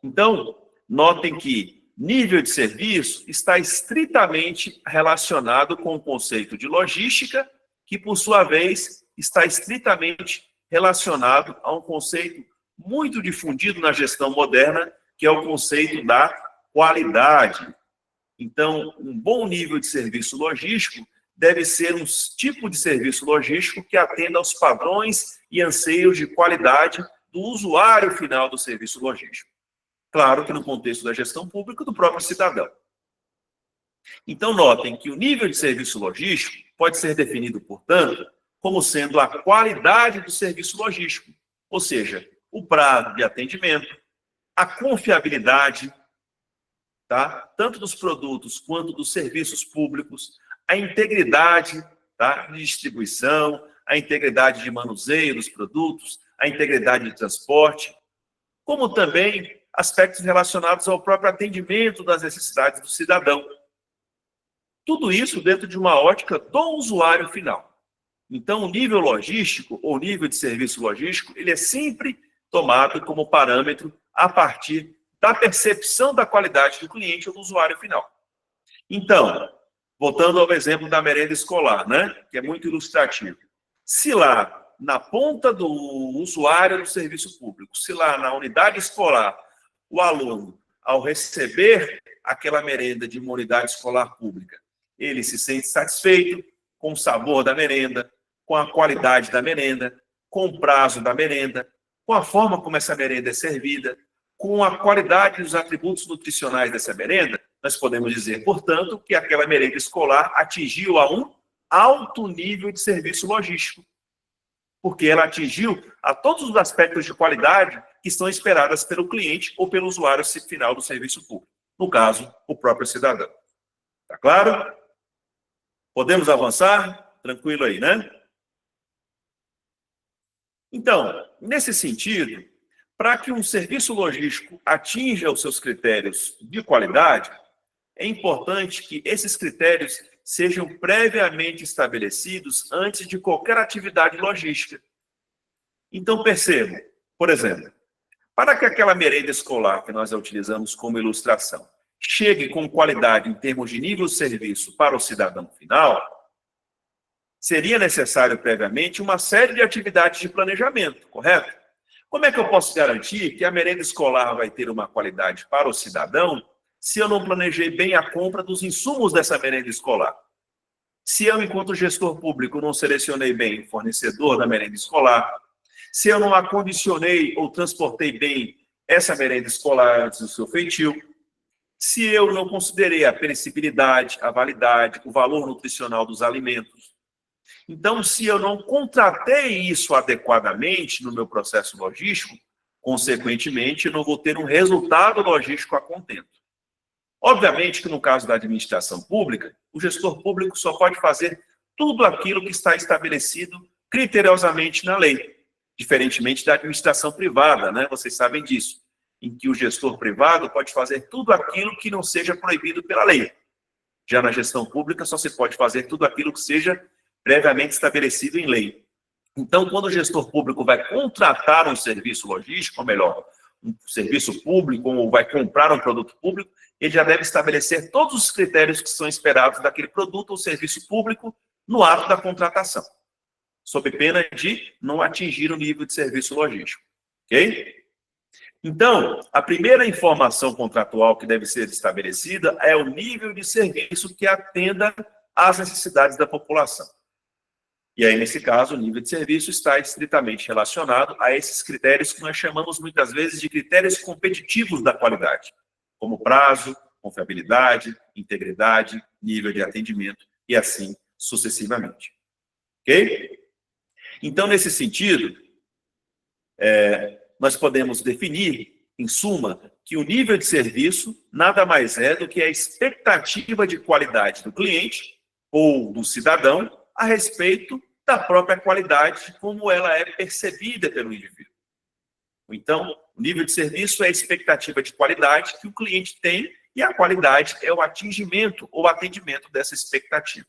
Então, notem que nível de serviço está estritamente relacionado com o conceito de logística, que, por sua vez, está estritamente relacionado a um conceito muito difundido na gestão moderna, que é o conceito da qualidade. Então, um bom nível de serviço logístico deve ser um tipo de serviço logístico que atenda aos padrões e anseios de qualidade do usuário final do serviço logístico. Claro que no contexto da gestão pública do próprio cidadão. Então, notem que o nível de serviço logístico pode ser definido, portanto, como sendo a qualidade do serviço logístico, ou seja, o prazo de atendimento, a confiabilidade, tá? Tanto dos produtos quanto dos serviços públicos, a integridade, tá? De distribuição, a integridade de manuseio dos produtos, a integridade de transporte, como também aspectos relacionados ao próprio atendimento das necessidades do cidadão. Tudo isso dentro de uma ótica do usuário final. Então, o nível logístico, ou nível de serviço logístico, ele é sempre tomado como parâmetro a partir da percepção da qualidade do cliente ou do usuário final. Então, voltando ao exemplo da merenda escolar, né, que é muito ilustrativo. Se lá, na ponta do usuário do serviço público, se lá na unidade escolar o aluno, ao receber aquela merenda de uma unidade escolar pública, ele se sente satisfeito com o sabor da merenda, com a qualidade da merenda, com o prazo da merenda, com a forma como essa merenda é servida, com a qualidade dos atributos nutricionais dessa merenda, nós podemos dizer, portanto, que aquela merenda escolar atingiu a um alto nível de serviço logístico, porque ela atingiu a todos os aspectos de qualidade que são esperadas pelo cliente ou pelo usuário final do serviço público, no caso, o próprio cidadão. Tá claro? Podemos avançar? Tranquilo aí, né? Então, nesse sentido, para que um serviço logístico atinja os seus critérios de qualidade, é importante que esses critérios sejam previamente estabelecidos antes de qualquer atividade logística. Então, percebam, por exemplo, para que aquela merenda escolar que nós utilizamos como ilustração chegue com qualidade em termos de nível de serviço para o cidadão final, seria necessário previamente uma série de atividades de planejamento, correto? Como é que eu posso garantir que a merenda escolar vai ter uma qualidade para o cidadão se eu não planejei bem a compra dos insumos dessa merenda escolar? Se eu, enquanto gestor público, não selecionei bem o fornecedor da merenda escolar, se eu não acondicionei ou transportei bem essa merenda escolar antes do seu feitio, se eu não considerei a perecibilidade, a validade, o valor nutricional dos alimentos. Então, se eu não contratei isso adequadamente no meu processo logístico, consequentemente, eu não vou ter um resultado logístico a contento. Obviamente que no caso da administração pública, o gestor público só pode fazer tudo aquilo que está estabelecido criteriosamente na lei, diferentemente da administração privada, né? Vocês sabem disso, em que o gestor privado pode fazer tudo aquilo que não seja proibido pela lei. Já na gestão pública, só se pode fazer tudo aquilo que seja previamente estabelecido em lei. Então, quando o gestor público vai contratar um serviço logístico, ou melhor, um serviço público, ou vai comprar um produto público, ele já deve estabelecer todos os critérios que são esperados daquele produto ou serviço público no ato da contratação, sob pena de não atingir o nível de serviço logístico. Ok? Então, a primeira informação contratual que deve ser estabelecida é o nível de serviço que atenda às necessidades da população. E aí, nesse caso, o nível de serviço está estritamente relacionado a esses critérios que nós chamamos muitas vezes de critérios competitivos da qualidade, como prazo, confiabilidade, integridade, nível de atendimento e assim sucessivamente. Ok? Então, nesse sentido, nós podemos definir, em suma, que o nível de serviço nada mais é do que a expectativa de qualidade do cliente ou do cidadão a respeito da própria qualidade como ela é percebida pelo indivíduo. Então, o nível de serviço é a expectativa de qualidade que o cliente tem e a qualidade é o atingimento ou atendimento dessa expectativa.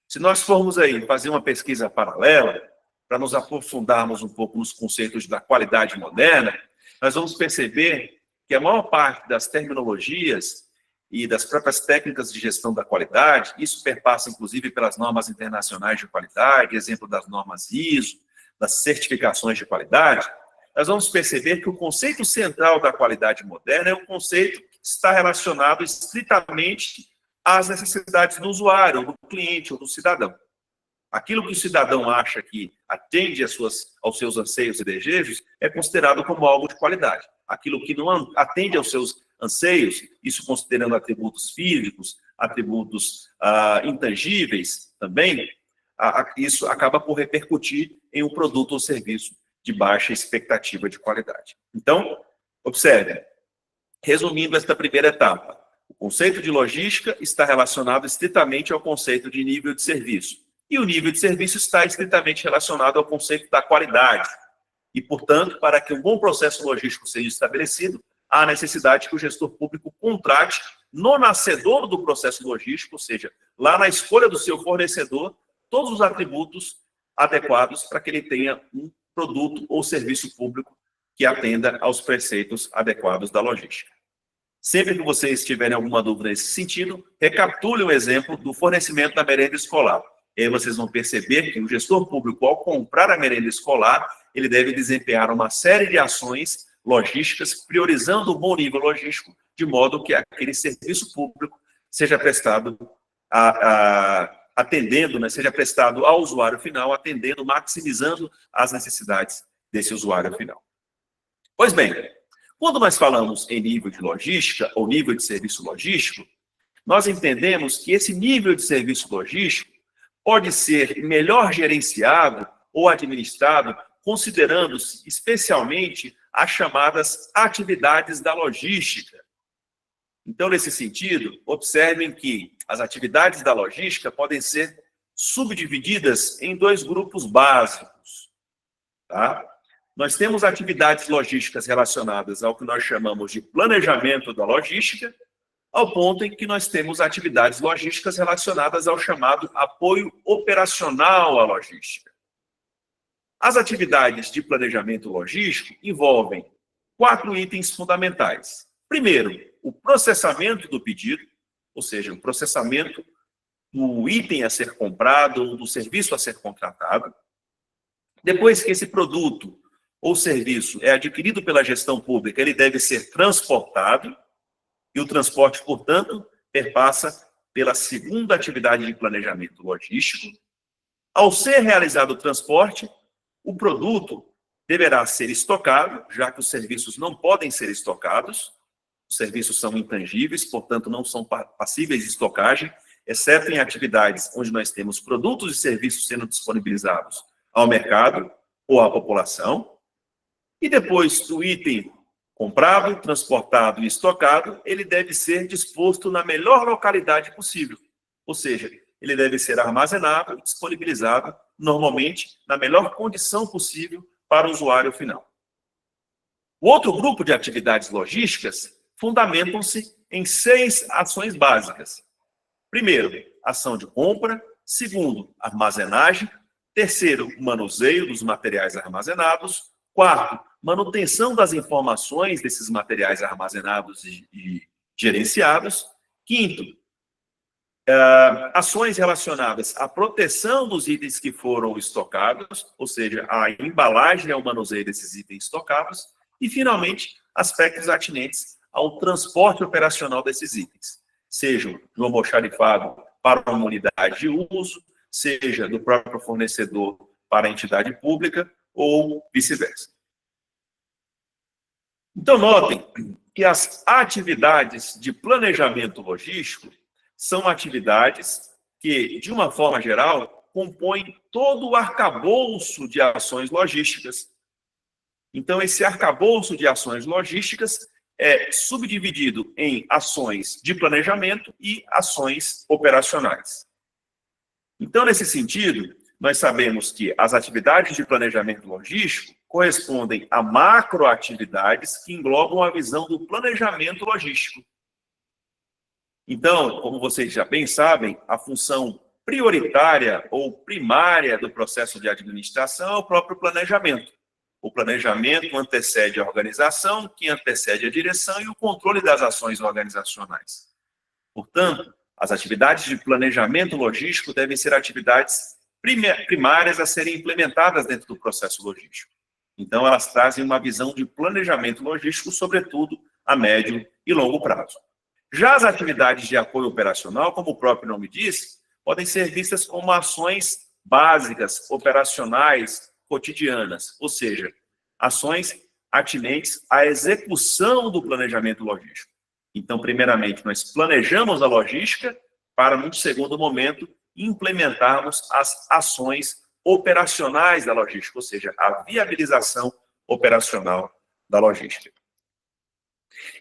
Se nós formos aí fazer uma pesquisa paralela, para nos aprofundarmos um pouco nos conceitos da qualidade moderna, nós vamos perceber que a maior parte das terminologias e das próprias técnicas de gestão da qualidade, isso perpassa inclusive pelas normas internacionais de qualidade, exemplo das normas ISO, das certificações de qualidade, nós vamos perceber que o conceito central da qualidade moderna é um conceito que está relacionado estritamente às necessidades do usuário, do cliente ou do cidadão. Aquilo que o cidadão acha que atende aos seus anseios e desejos é considerado como algo de qualidade. Aquilo que não atende aos seus anseios, isso considerando atributos físicos, atributos intangíveis também, isso acaba por repercutir em um produto ou serviço de baixa expectativa de qualidade. Então, observe, resumindo esta primeira etapa, o conceito de logística está relacionado estritamente ao conceito de nível de serviço. E o nível de serviço está estritamente relacionado ao conceito da qualidade. E, portanto, para que um bom processo logístico seja estabelecido, há necessidade que o gestor público contrate no nascedor do processo logístico, ou seja, lá na escolha do seu fornecedor, todos os atributos adequados para que ele tenha um produto ou serviço público que atenda aos preceitos adequados da logística. Sempre que vocês tiverem alguma dúvida nesse sentido, recapitule o exemplo do fornecimento da merenda escolar. E aí vocês vão perceber que o gestor público, ao comprar a merenda escolar, ele deve desempenhar uma série de ações logísticas, priorizando o bom nível logístico, de modo que aquele serviço público seja prestado atendendo, né, seja prestado ao usuário final, atendendo, maximizando as necessidades desse usuário final. Pois bem, quando nós falamos em nível de logística, ou nível de serviço logístico, nós entendemos que esse nível de serviço logístico pode ser melhor gerenciado ou administrado, considerando-se especialmente as chamadas atividades da logística. Então, nesse sentido, observem que as atividades da logística podem ser subdivididas em dois grupos básicos. Tá? Nós temos atividades logísticas relacionadas ao que nós chamamos de planejamento da logística, ao ponto em que nós temos atividades logísticas relacionadas ao chamado apoio operacional à logística. As atividades de planejamento logístico envolvem 4 itens fundamentais. Primeiro, o processamento do pedido, ou seja, o processamento do item a ser comprado ou do serviço a ser contratado. Depois que esse produto ou serviço é adquirido pela gestão pública, ele deve ser transportado, e o transporte, portanto, perpassa pela segunda atividade de planejamento logístico. Ao ser realizado o transporte, o produto deverá ser estocado, já que os serviços não podem ser estocados. Os serviços são intangíveis, portanto, não são passíveis de estocagem, exceto em atividades onde nós temos produtos e serviços sendo disponibilizados ao mercado ou à população. E depois do item comprado, transportado e estocado, ele deve ser disposto na melhor localidade possível. Ou seja, ele deve ser armazenado e disponibilizado, normalmente, na melhor condição possível para o usuário final. O outro grupo de atividades logísticas fundamentam-se em 6 ações básicas. Primeiro, ação de compra. Segundo, armazenagem. Terceiro, manuseio dos materiais armazenados. Quarto, manutenção das informações desses materiais armazenados e gerenciados. Quinto, ações relacionadas à proteção dos itens que foram estocados, ou seja, a embalagem e o manuseio desses itens estocados. E, finalmente, aspectos atinentes ao transporte operacional desses itens, sejam do almoxarifado para uma unidade de uso, seja do próprio fornecedor para a entidade pública ou vice-versa. Então, notem que as atividades de planejamento logístico são atividades que, de uma forma geral, compõem todo o arcabouço de ações logísticas. Então, esse arcabouço de ações logísticas é subdividido em ações de planejamento e ações operacionais. Então, nesse sentido, nós sabemos que as atividades de planejamento logístico correspondem a macroatividades que englobam a visão do planejamento logístico. Então, como vocês já bem sabem, a função prioritária ou primária do processo de administração é o próprio planejamento. O planejamento antecede a organização, que antecede a direção e o controle das ações organizacionais. Portanto, as atividades de planejamento logístico devem ser atividades primárias a serem implementadas dentro do processo logístico. Então, elas trazem uma visão de planejamento logístico, sobretudo a médio e longo prazo. Já as atividades de apoio operacional, como o próprio nome diz, podem ser vistas como ações básicas, operacionais, cotidianas, ou seja, ações atinentes à execução do planejamento logístico. Então, primeiramente, nós planejamos a logística para, num segundo momento, implementarmos as ações operacionais da logística, ou seja, a viabilização operacional da logística.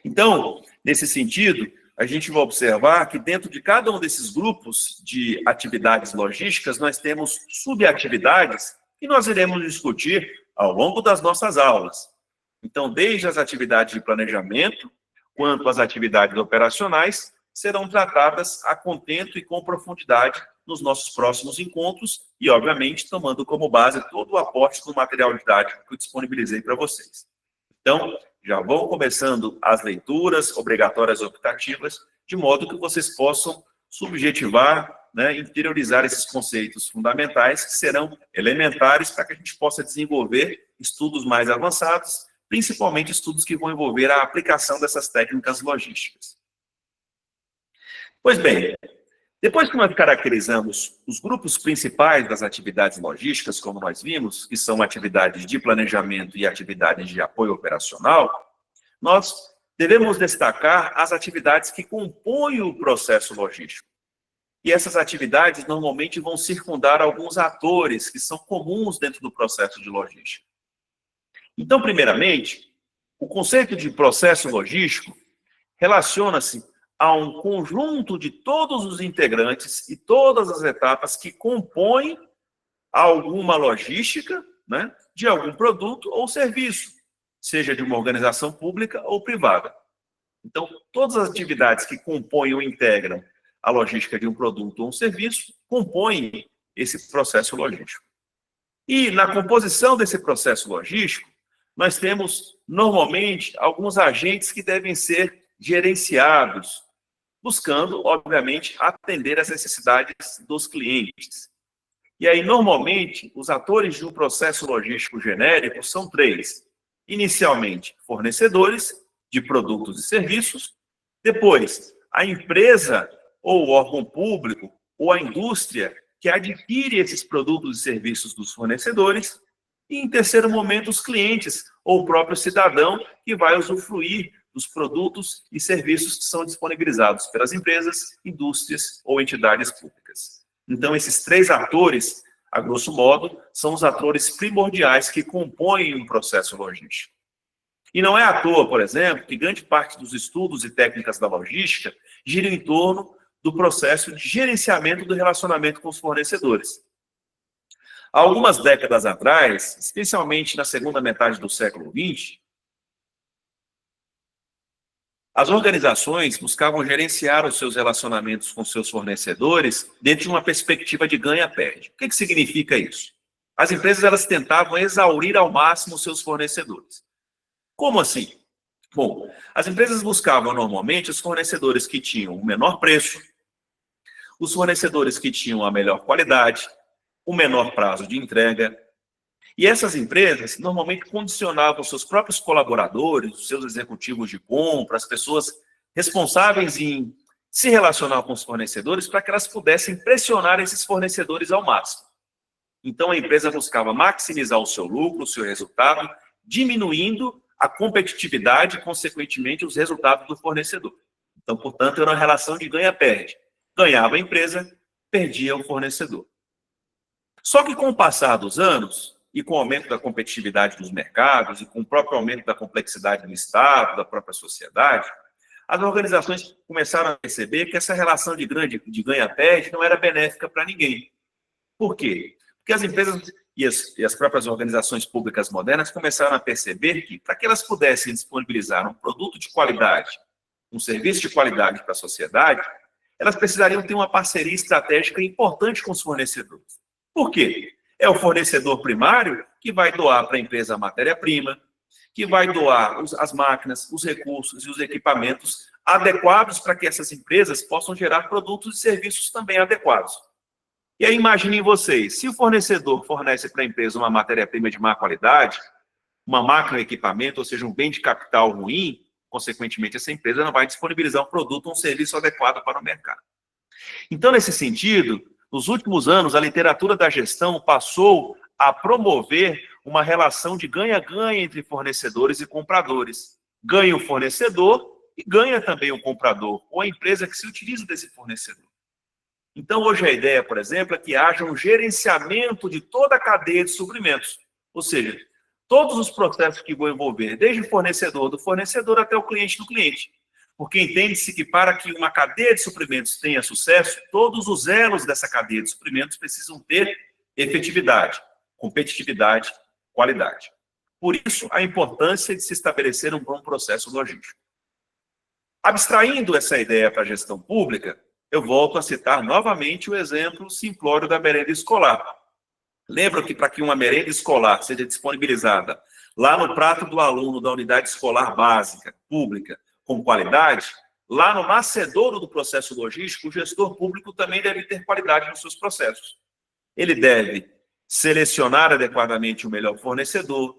Então, nesse sentido, a gente vai observar que dentro de cada um desses grupos de atividades logísticas, nós temos subatividades que nós iremos discutir ao longo das nossas aulas. Então, desde as atividades de planejamento, quanto às atividades operacionais, serão tratadas a contento e com profundidade nos nossos próximos encontros e, obviamente, tomando como base todo o aporte do material didático que eu disponibilizei para vocês. Então, já vão começando as leituras obrigatórias optativas, de modo que vocês possam subjetivar né, interiorizar esses conceitos fundamentais que serão elementares para que a gente possa desenvolver estudos mais avançados, principalmente estudos que vão envolver a aplicação dessas técnicas logísticas. Pois bem, depois que nós caracterizamos os grupos principais das atividades logísticas, como nós vimos, que são atividades de planejamento e atividades de apoio operacional, nós devemos destacar as atividades que compõem o processo logístico. E essas atividades normalmente vão circundar alguns atores que são comuns dentro do processo de logística. Então, primeiramente, o conceito de processo logístico relaciona-se a um conjunto de todos os integrantes e todas as etapas que compõem alguma logística, né, de algum produto ou serviço, seja de uma organização pública ou privada. Então, todas as atividades que compõem ou integram a logística de um produto ou um serviço compõem esse processo logístico. E na composição desse processo logístico, nós temos, normalmente, alguns agentes que devem ser gerenciados, buscando, obviamente, atender às necessidades dos clientes. E aí, normalmente, os atores de um processo logístico genérico são três. Inicialmente, fornecedores de produtos e serviços. Depois, a empresa ou o órgão público ou a indústria que adquire esses produtos e serviços dos fornecedores. E, em terceiro momento, os clientes ou o próprio cidadão que vai usufruir dos produtos e serviços que são disponibilizados pelas empresas, indústrias ou entidades públicas. Então, esses três atores, a grosso modo, são os atores primordiais que compõem um processo logístico. E não é à toa, por exemplo, que grande parte dos estudos e técnicas da logística giram em torno do processo de gerenciamento do relacionamento com os fornecedores. Há algumas décadas atrás, especialmente na segunda metade do século XX, as organizações buscavam gerenciar os seus relacionamentos com seus fornecedores dentro de uma perspectiva de ganha-perde. O que significa isso? As empresas elas tentavam exaurir ao máximo os seus fornecedores. Como assim? Bom, as empresas buscavam normalmente os fornecedores que tinham o menor preço, os fornecedores que tinham a melhor qualidade, o menor prazo de entrega. E essas empresas normalmente condicionavam seus próprios colaboradores, os seus executivos de compra, as pessoas responsáveis em se relacionar com os fornecedores para que elas pudessem pressionar esses fornecedores ao máximo. Então, a empresa buscava maximizar o seu lucro, o seu resultado, diminuindo a competitividade e, consequentemente, os resultados do fornecedor. Então, portanto, era uma relação de ganha-perde. Ganhava a empresa, perdia o fornecedor. Só que, com o passar dos anos, e com o aumento da competitividade dos mercados, e com o próprio aumento da complexidade do Estado, da própria sociedade, as organizações começaram a perceber que essa relação de ganha-perde não era benéfica para ninguém. Por quê? Porque as empresas e as próprias organizações públicas modernas começaram a perceber que, para que elas pudessem disponibilizar um produto de qualidade, um serviço de qualidade para a sociedade, elas precisariam ter uma parceria estratégica importante com os fornecedores. Por quê? É o fornecedor primário que vai doar para a empresa a matéria-prima, que vai doar as máquinas, os recursos e os equipamentos adequados para que essas empresas possam gerar produtos e serviços também adequados. E aí imaginem vocês, se o fornecedor fornece para a empresa uma matéria-prima de má qualidade, uma máquina ou equipamento, ou seja, um bem de capital ruim, consequentemente essa empresa não vai disponibilizar um produto ou um serviço adequado para o mercado. Então, nesse sentido, nos últimos anos, a literatura da gestão passou a promover uma relação de ganha-ganha entre fornecedores e compradores. Ganha o fornecedor e ganha também o comprador, ou a empresa que se utiliza desse fornecedor. Então, hoje a ideia, por exemplo, é que haja um gerenciamento de toda a cadeia de suprimentos. Ou seja, todos os processos que vão envolver, desde o fornecedor, do fornecedor até o cliente do cliente. Porque entende-se que para que uma cadeia de suprimentos tenha sucesso, todos os elos dessa cadeia de suprimentos precisam ter efetividade, competitividade, qualidade. Por isso, a importância de se estabelecer um bom processo logístico. Abstraindo essa ideia para a gestão pública, eu volto a citar novamente o exemplo simplório da merenda escolar. Lembram que para que uma merenda escolar seja disponibilizada lá no prato do aluno da unidade escolar básica, pública, com qualidade, lá no nascedouro do processo logístico, o gestor público também deve ter qualidade nos seus processos. Ele deve selecionar adequadamente o melhor fornecedor,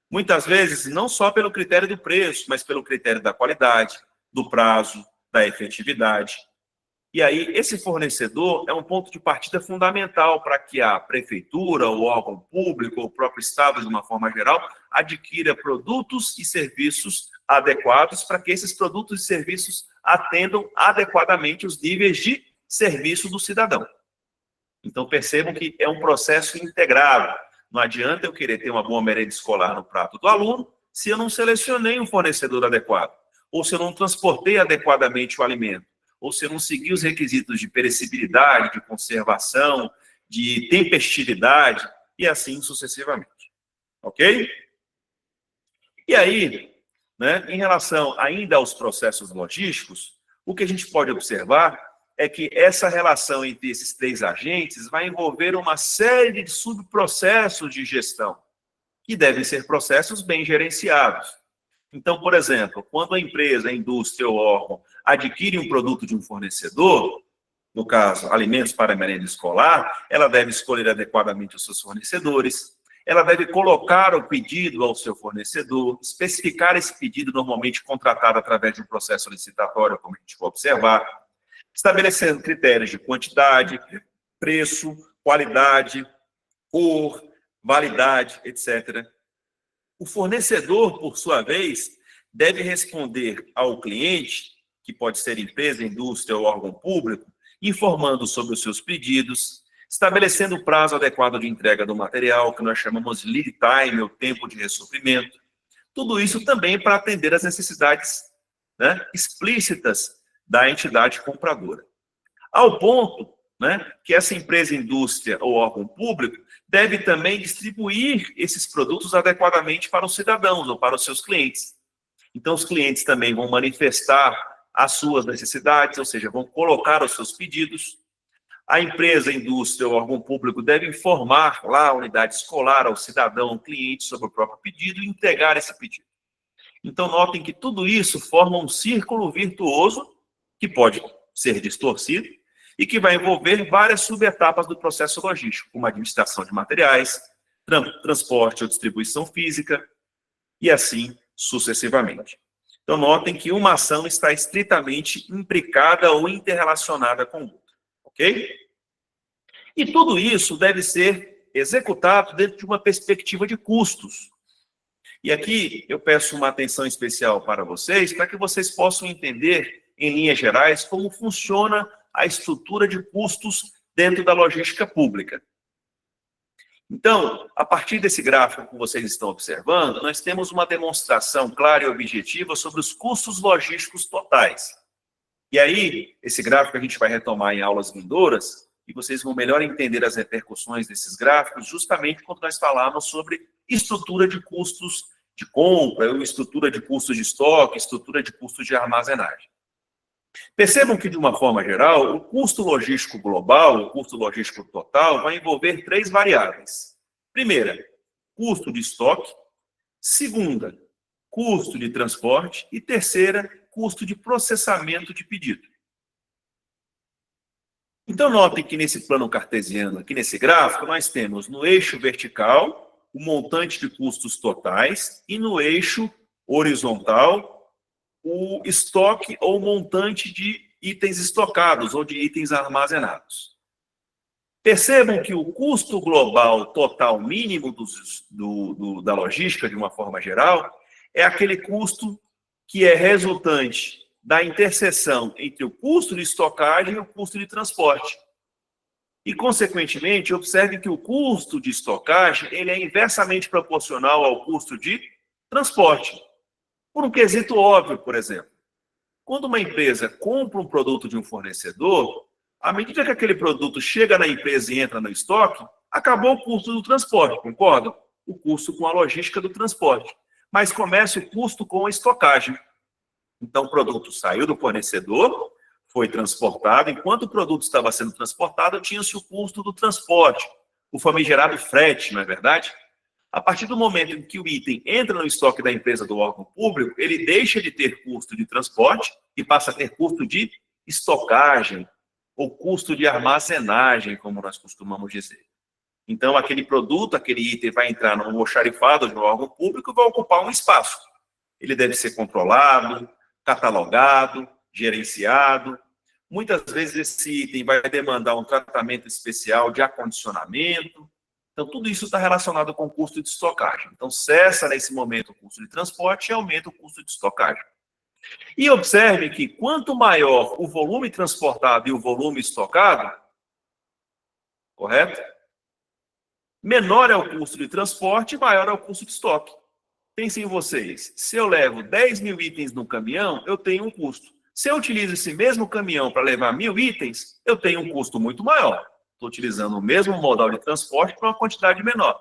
muitas vezes não só pelo critério do preço, mas pelo critério da qualidade, do prazo, da efetividade. E aí, esse fornecedor é um ponto de partida fundamental para que a prefeitura, o órgão público, ou o próprio Estado, de uma forma geral, adquira produtos e serviços adequados para que esses produtos e serviços atendam adequadamente os níveis de serviço do cidadão. Então, percebam que é um processo integrado. Não adianta eu querer ter uma boa merenda escolar no prato do aluno se eu não selecionei um fornecedor adequado, ou se eu não transportei adequadamente o alimento, ou se eu não segui os requisitos de perecibilidade, de conservação, de tempestividade, e assim sucessivamente. Ok? E aí, né, em relação ainda aos processos logísticos, o que a gente pode observar é que essa relação entre esses três agentes vai envolver uma série de subprocessos de gestão, que devem ser processos bem gerenciados. Então, por exemplo, quando a empresa, a indústria ou órgão adquire um produto de um fornecedor, no caso, alimentos para a merenda escolar, ela deve escolher adequadamente os seus fornecedores, ela deve colocar o pedido ao seu fornecedor, especificar esse pedido normalmente contratado através de um processo licitatório, como a gente vai observar, estabelecendo critérios de quantidade, preço, qualidade, cor, validade, etc. O fornecedor, por sua vez, deve responder ao cliente, que pode ser empresa, indústria ou órgão público, informando sobre os seus pedidos, estabelecendo o prazo adequado de entrega do material, que nós chamamos lead time, o tempo de ressuprimento. Tudo isso também para atender às necessidades, né, explícitas da entidade compradora. Ao ponto, né, que essa empresa, indústria ou órgão público deve também distribuir esses produtos adequadamente para os cidadãos ou para os seus clientes. Então, os clientes também vão manifestar as suas necessidades, ou seja, vão colocar os seus pedidos. A empresa, a indústria ou órgão público deve informar lá a unidade escolar, ao cidadão, ao cliente, sobre o próprio pedido e entregar esse pedido. Então, notem que tudo isso forma um círculo virtuoso que pode ser distorcido e que vai envolver várias subetapas do processo logístico, como administração de materiais, transporte ou distribuição física, e assim sucessivamente. Então, notem que uma ação está estritamente imbricada ou interrelacionada com outra, ok? E tudo isso deve ser executado dentro de uma perspectiva de custos. E aqui eu peço uma atenção especial para vocês, para que vocês possam entender, em linhas gerais, como funciona a estrutura de custos dentro da logística pública. Então, a partir desse gráfico que vocês estão observando, nós temos uma demonstração clara e objetiva sobre os custos logísticos totais. E aí, esse gráfico a gente vai retomar em aulas vindouras, e vocês vão melhor entender as repercussões desses gráficos, justamente quando nós falamos sobre estrutura de custos de compra, estrutura de custos de estoque, estrutura de custos de armazenagem. Percebam que, de uma forma geral, o custo logístico global, o custo logístico total, vai envolver três variáveis. Primeira, custo de estoque. Segunda, custo de transporte. E terceira, custo de processamento de pedido. Então, notem que nesse plano cartesiano, aqui nesse gráfico, nós temos no eixo vertical o montante de custos totais e no eixo horizontal o estoque ou montante de itens estocados ou de itens armazenados. Percebam que o custo global total mínimo da logística, de uma forma geral, é aquele custo que é resultante da interseção entre o custo de estocagem e o custo de transporte. E, consequentemente, observe que o custo de estocagem ele é inversamente proporcional ao custo de transporte. Por um quesito óbvio, por exemplo. Quando uma empresa compra um produto de um fornecedor, à medida que aquele produto chega na empresa e entra no estoque, acabou o custo do transporte, concordam? O custo com a logística do transporte. Mas começa o custo com a estocagem. Então, o produto saiu do fornecedor, foi transportado. Enquanto o produto estava sendo transportado, tinha-se o custo do transporte, o famigerado frete, não é verdade? A partir do momento em que o item entra no estoque da empresa do órgão público, ele deixa de ter custo de transporte e passa a ter custo de estocagem ou custo de armazenagem, como nós costumamos dizer. Então, aquele produto, aquele item vai entrar no almoxarifado de um órgão público e vai ocupar um espaço. Ele deve ser controlado, catalogado, gerenciado. Muitas vezes esse item vai demandar um tratamento especial de acondicionamento. Então, tudo isso está relacionado com o custo de estocagem. Então, cessa nesse momento o custo de transporte e aumenta o custo de estocagem. E observe que quanto maior o volume transportado e o volume estocado, correto? Menor é o custo de transporte e maior é o custo de estoque. Pensem vocês, se eu levo 10 mil itens no caminhão, eu tenho um custo. Se eu utilizo esse mesmo caminhão para levar 1000 itens, eu tenho um custo muito maior. Estou utilizando o mesmo modal de transporte para uma quantidade menor.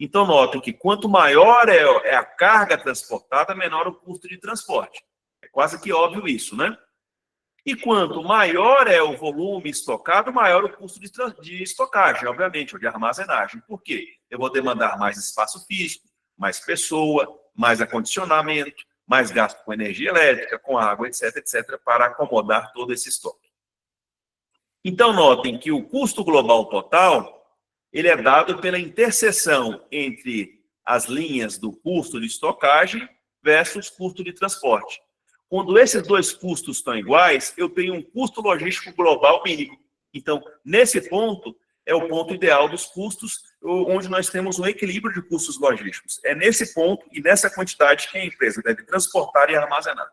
Então, notem que quanto maior é a carga transportada, menor o custo de transporte. É quase que óbvio isso, né? E quanto maior é o volume estocado, maior o custo de estocagem, obviamente, ou de armazenagem. Por quê? Eu vou demandar mais espaço físico, mais pessoa, mais acondicionamento, mais gasto com energia elétrica, com água, etc., etc., para acomodar todo esse estoque. Então, notem que o custo global total, ele é dado pela interseção entre as linhas do custo de estocagem versus custo de transporte. Quando esses dois custos estão iguais, eu tenho um custo logístico global mínimo. Então, nesse ponto, é o ponto ideal dos custos, onde nós temos um equilíbrio de custos logísticos. É nesse ponto e nessa quantidade que a empresa deve transportar e armazenar.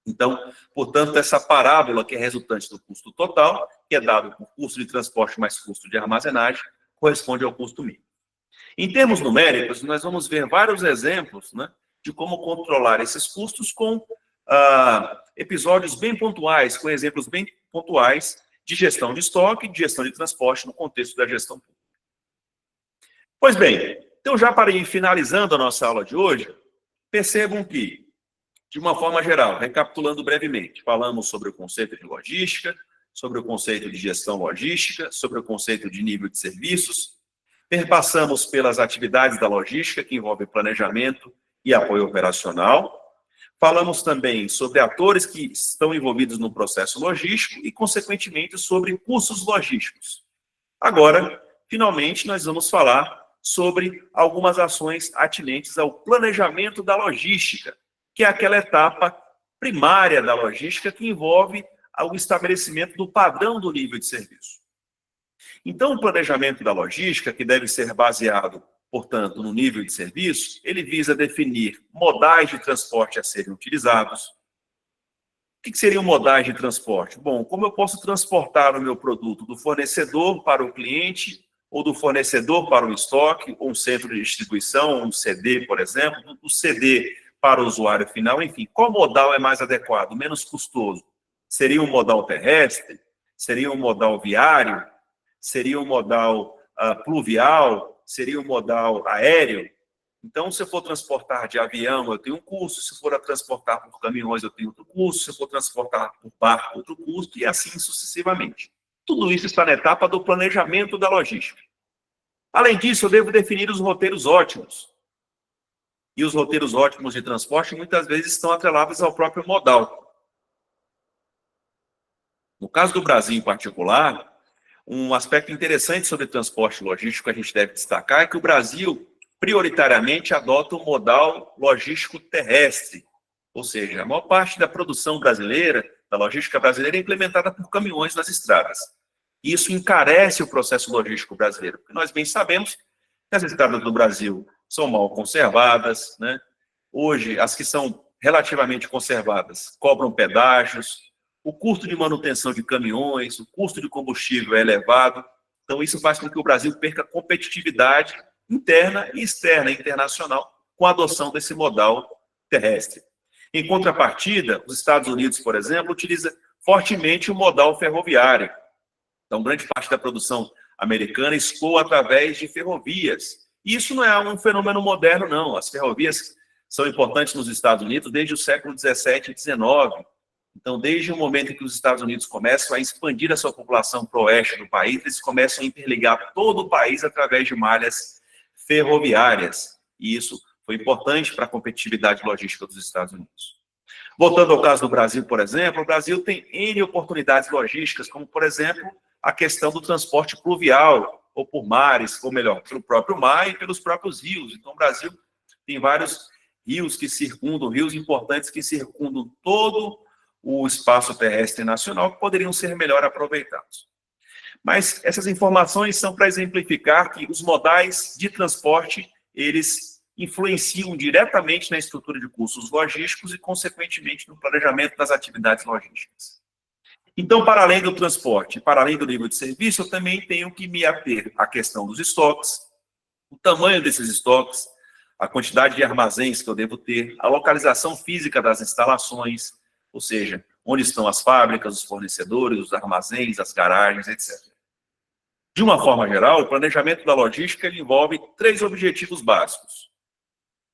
Então, portanto, essa parábola que é resultante do custo total, que é dado por custo de transporte mais custo de armazenagem, corresponde ao custo mínimo. Em termos numéricos, nós vamos ver vários exemplos, né, de como controlar esses custos com episódios bem pontuais, com exemplos bem pontuais de gestão de estoque, de gestão de transporte no contexto da gestão pública. Pois bem, então já para ir finalizando a nossa aula de hoje, percebam que, de uma forma geral, recapitulando brevemente, falamos sobre o conceito de logística, sobre o conceito de gestão logística, sobre o conceito de nível de serviços, perpassamos pelas atividades da logística, que envolvem planejamento e apoio operacional, falamos também sobre atores que estão envolvidos no processo logístico e, consequentemente, sobre custos logísticos. Agora, finalmente, nós vamos falar sobre algumas ações atinentes ao planejamento da logística, que é aquela etapa primária da logística que envolve o estabelecimento do padrão do nível de serviço. Então, o planejamento da logística, que deve ser baseado, portanto, no nível de serviço, ele visa definir modais de transporte a serem utilizados. O que seriam modais de transporte? Bom, como eu posso transportar o meu produto do fornecedor para o cliente, ou do fornecedor para o estoque, ou um centro de distribuição, um CD, por exemplo, do CD para o usuário final, enfim, qual modal é mais adequado, menos custoso? Seria um modal terrestre? Seria um modal viário? Seria um modal pluvial? Seria um modal aéreo? Então, se eu for transportar de avião, eu tenho um custo. Se for transportar por caminhões, eu tenho outro custo. Se eu for transportar por barco, outro custo, e assim sucessivamente. Tudo isso está na etapa do planejamento da logística. Além disso, eu devo definir os roteiros ótimos. E os roteiros ótimos de transporte, muitas vezes, estão atrelados ao próprio modal. No caso do Brasil, em particular, um aspecto interessante sobre transporte logístico que a gente deve destacar é que o Brasil, prioritariamente, adota o modal logístico terrestre. Ou seja, a maior parte da produção brasileira, da logística brasileira, é implementada por caminhões nas estradas. E isso encarece o processo logístico brasileiro, porque nós bem sabemos que as estradas do Brasil são mal conservadas, né? Hoje, as que são relativamente conservadas cobram pedágios, o custo de manutenção de caminhões, o custo de combustível é elevado. Então, isso faz com que o Brasil perca competitividade interna e externa, internacional, com a adoção desse modal terrestre. Em contrapartida, os Estados Unidos, por exemplo, utiliza fortemente o modal ferroviário. Então, grande parte da produção americana escoa através de ferrovias. Isso não é um fenômeno moderno, não. As ferrovias são importantes nos Estados Unidos desde o século XVII e XIX. Então, desde o momento em que os Estados Unidos começam a expandir a sua população para o oeste do país, eles começam a interligar todo o país através de malhas ferroviárias. E isso foi importante para a competitividade logística dos Estados Unidos. Voltando ao caso do Brasil, por exemplo, o Brasil tem N oportunidades logísticas, como, por exemplo, a questão do transporte pluvial, ou por mares, ou melhor, pelo próprio mar e pelos próprios rios. Então, o Brasil tem vários rios que circundam, rios importantes que circundam todo o espaço terrestre nacional, que poderiam ser melhor aproveitados. Mas essas informações são para exemplificar que os modais de transporte, eles influenciam diretamente na estrutura de custos logísticos e, consequentemente, no planejamento das atividades logísticas. Então, para além do transporte, para além do nível de serviço, eu também tenho que me ater à questão dos estoques, o tamanho desses estoques, a quantidade de armazéns que eu devo ter, a localização física das instalações, ou seja, onde estão as fábricas, os fornecedores, os armazéns, as garagens, etc. De uma forma geral, o planejamento da logística ele envolve 3 objetivos básicos: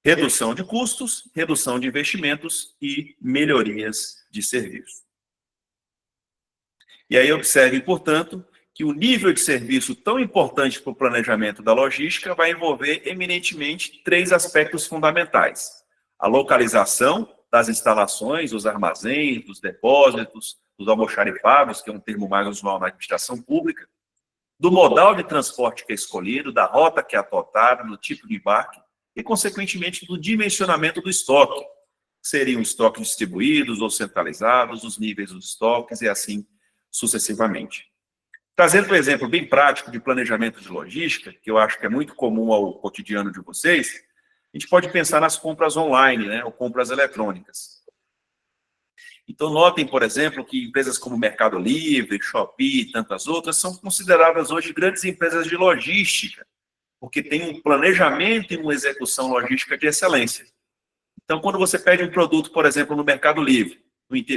redução de custos, redução de investimentos e melhorias de serviço. E aí observe, portanto, que o nível de serviço tão importante para o planejamento da logística vai envolver eminentemente 3 aspectos fundamentais: a localização das instalações, dos armazéns, dos depósitos, dos almoxarifados, que é um termo mais usual na administração pública, do modal de transporte que é escolhido, da rota que é adotada, do tipo de embarque e, consequentemente, do dimensionamento do estoque. Seriam estoques distribuídos ou centralizados, os níveis dos estoques e assim sucessivamente. Trazendo um exemplo bem prático de planejamento de logística, que eu acho que é muito comum ao cotidiano de vocês, a gente pode pensar nas compras online, né, ou compras eletrônicas. Então, notem, por exemplo, que empresas como Mercado Livre, Shopee e tantas outras são consideradas hoje grandes empresas de logística, porque têm um planejamento e uma execução logística de excelência. Então, quando você pede um produto, por exemplo, no Mercado Livre,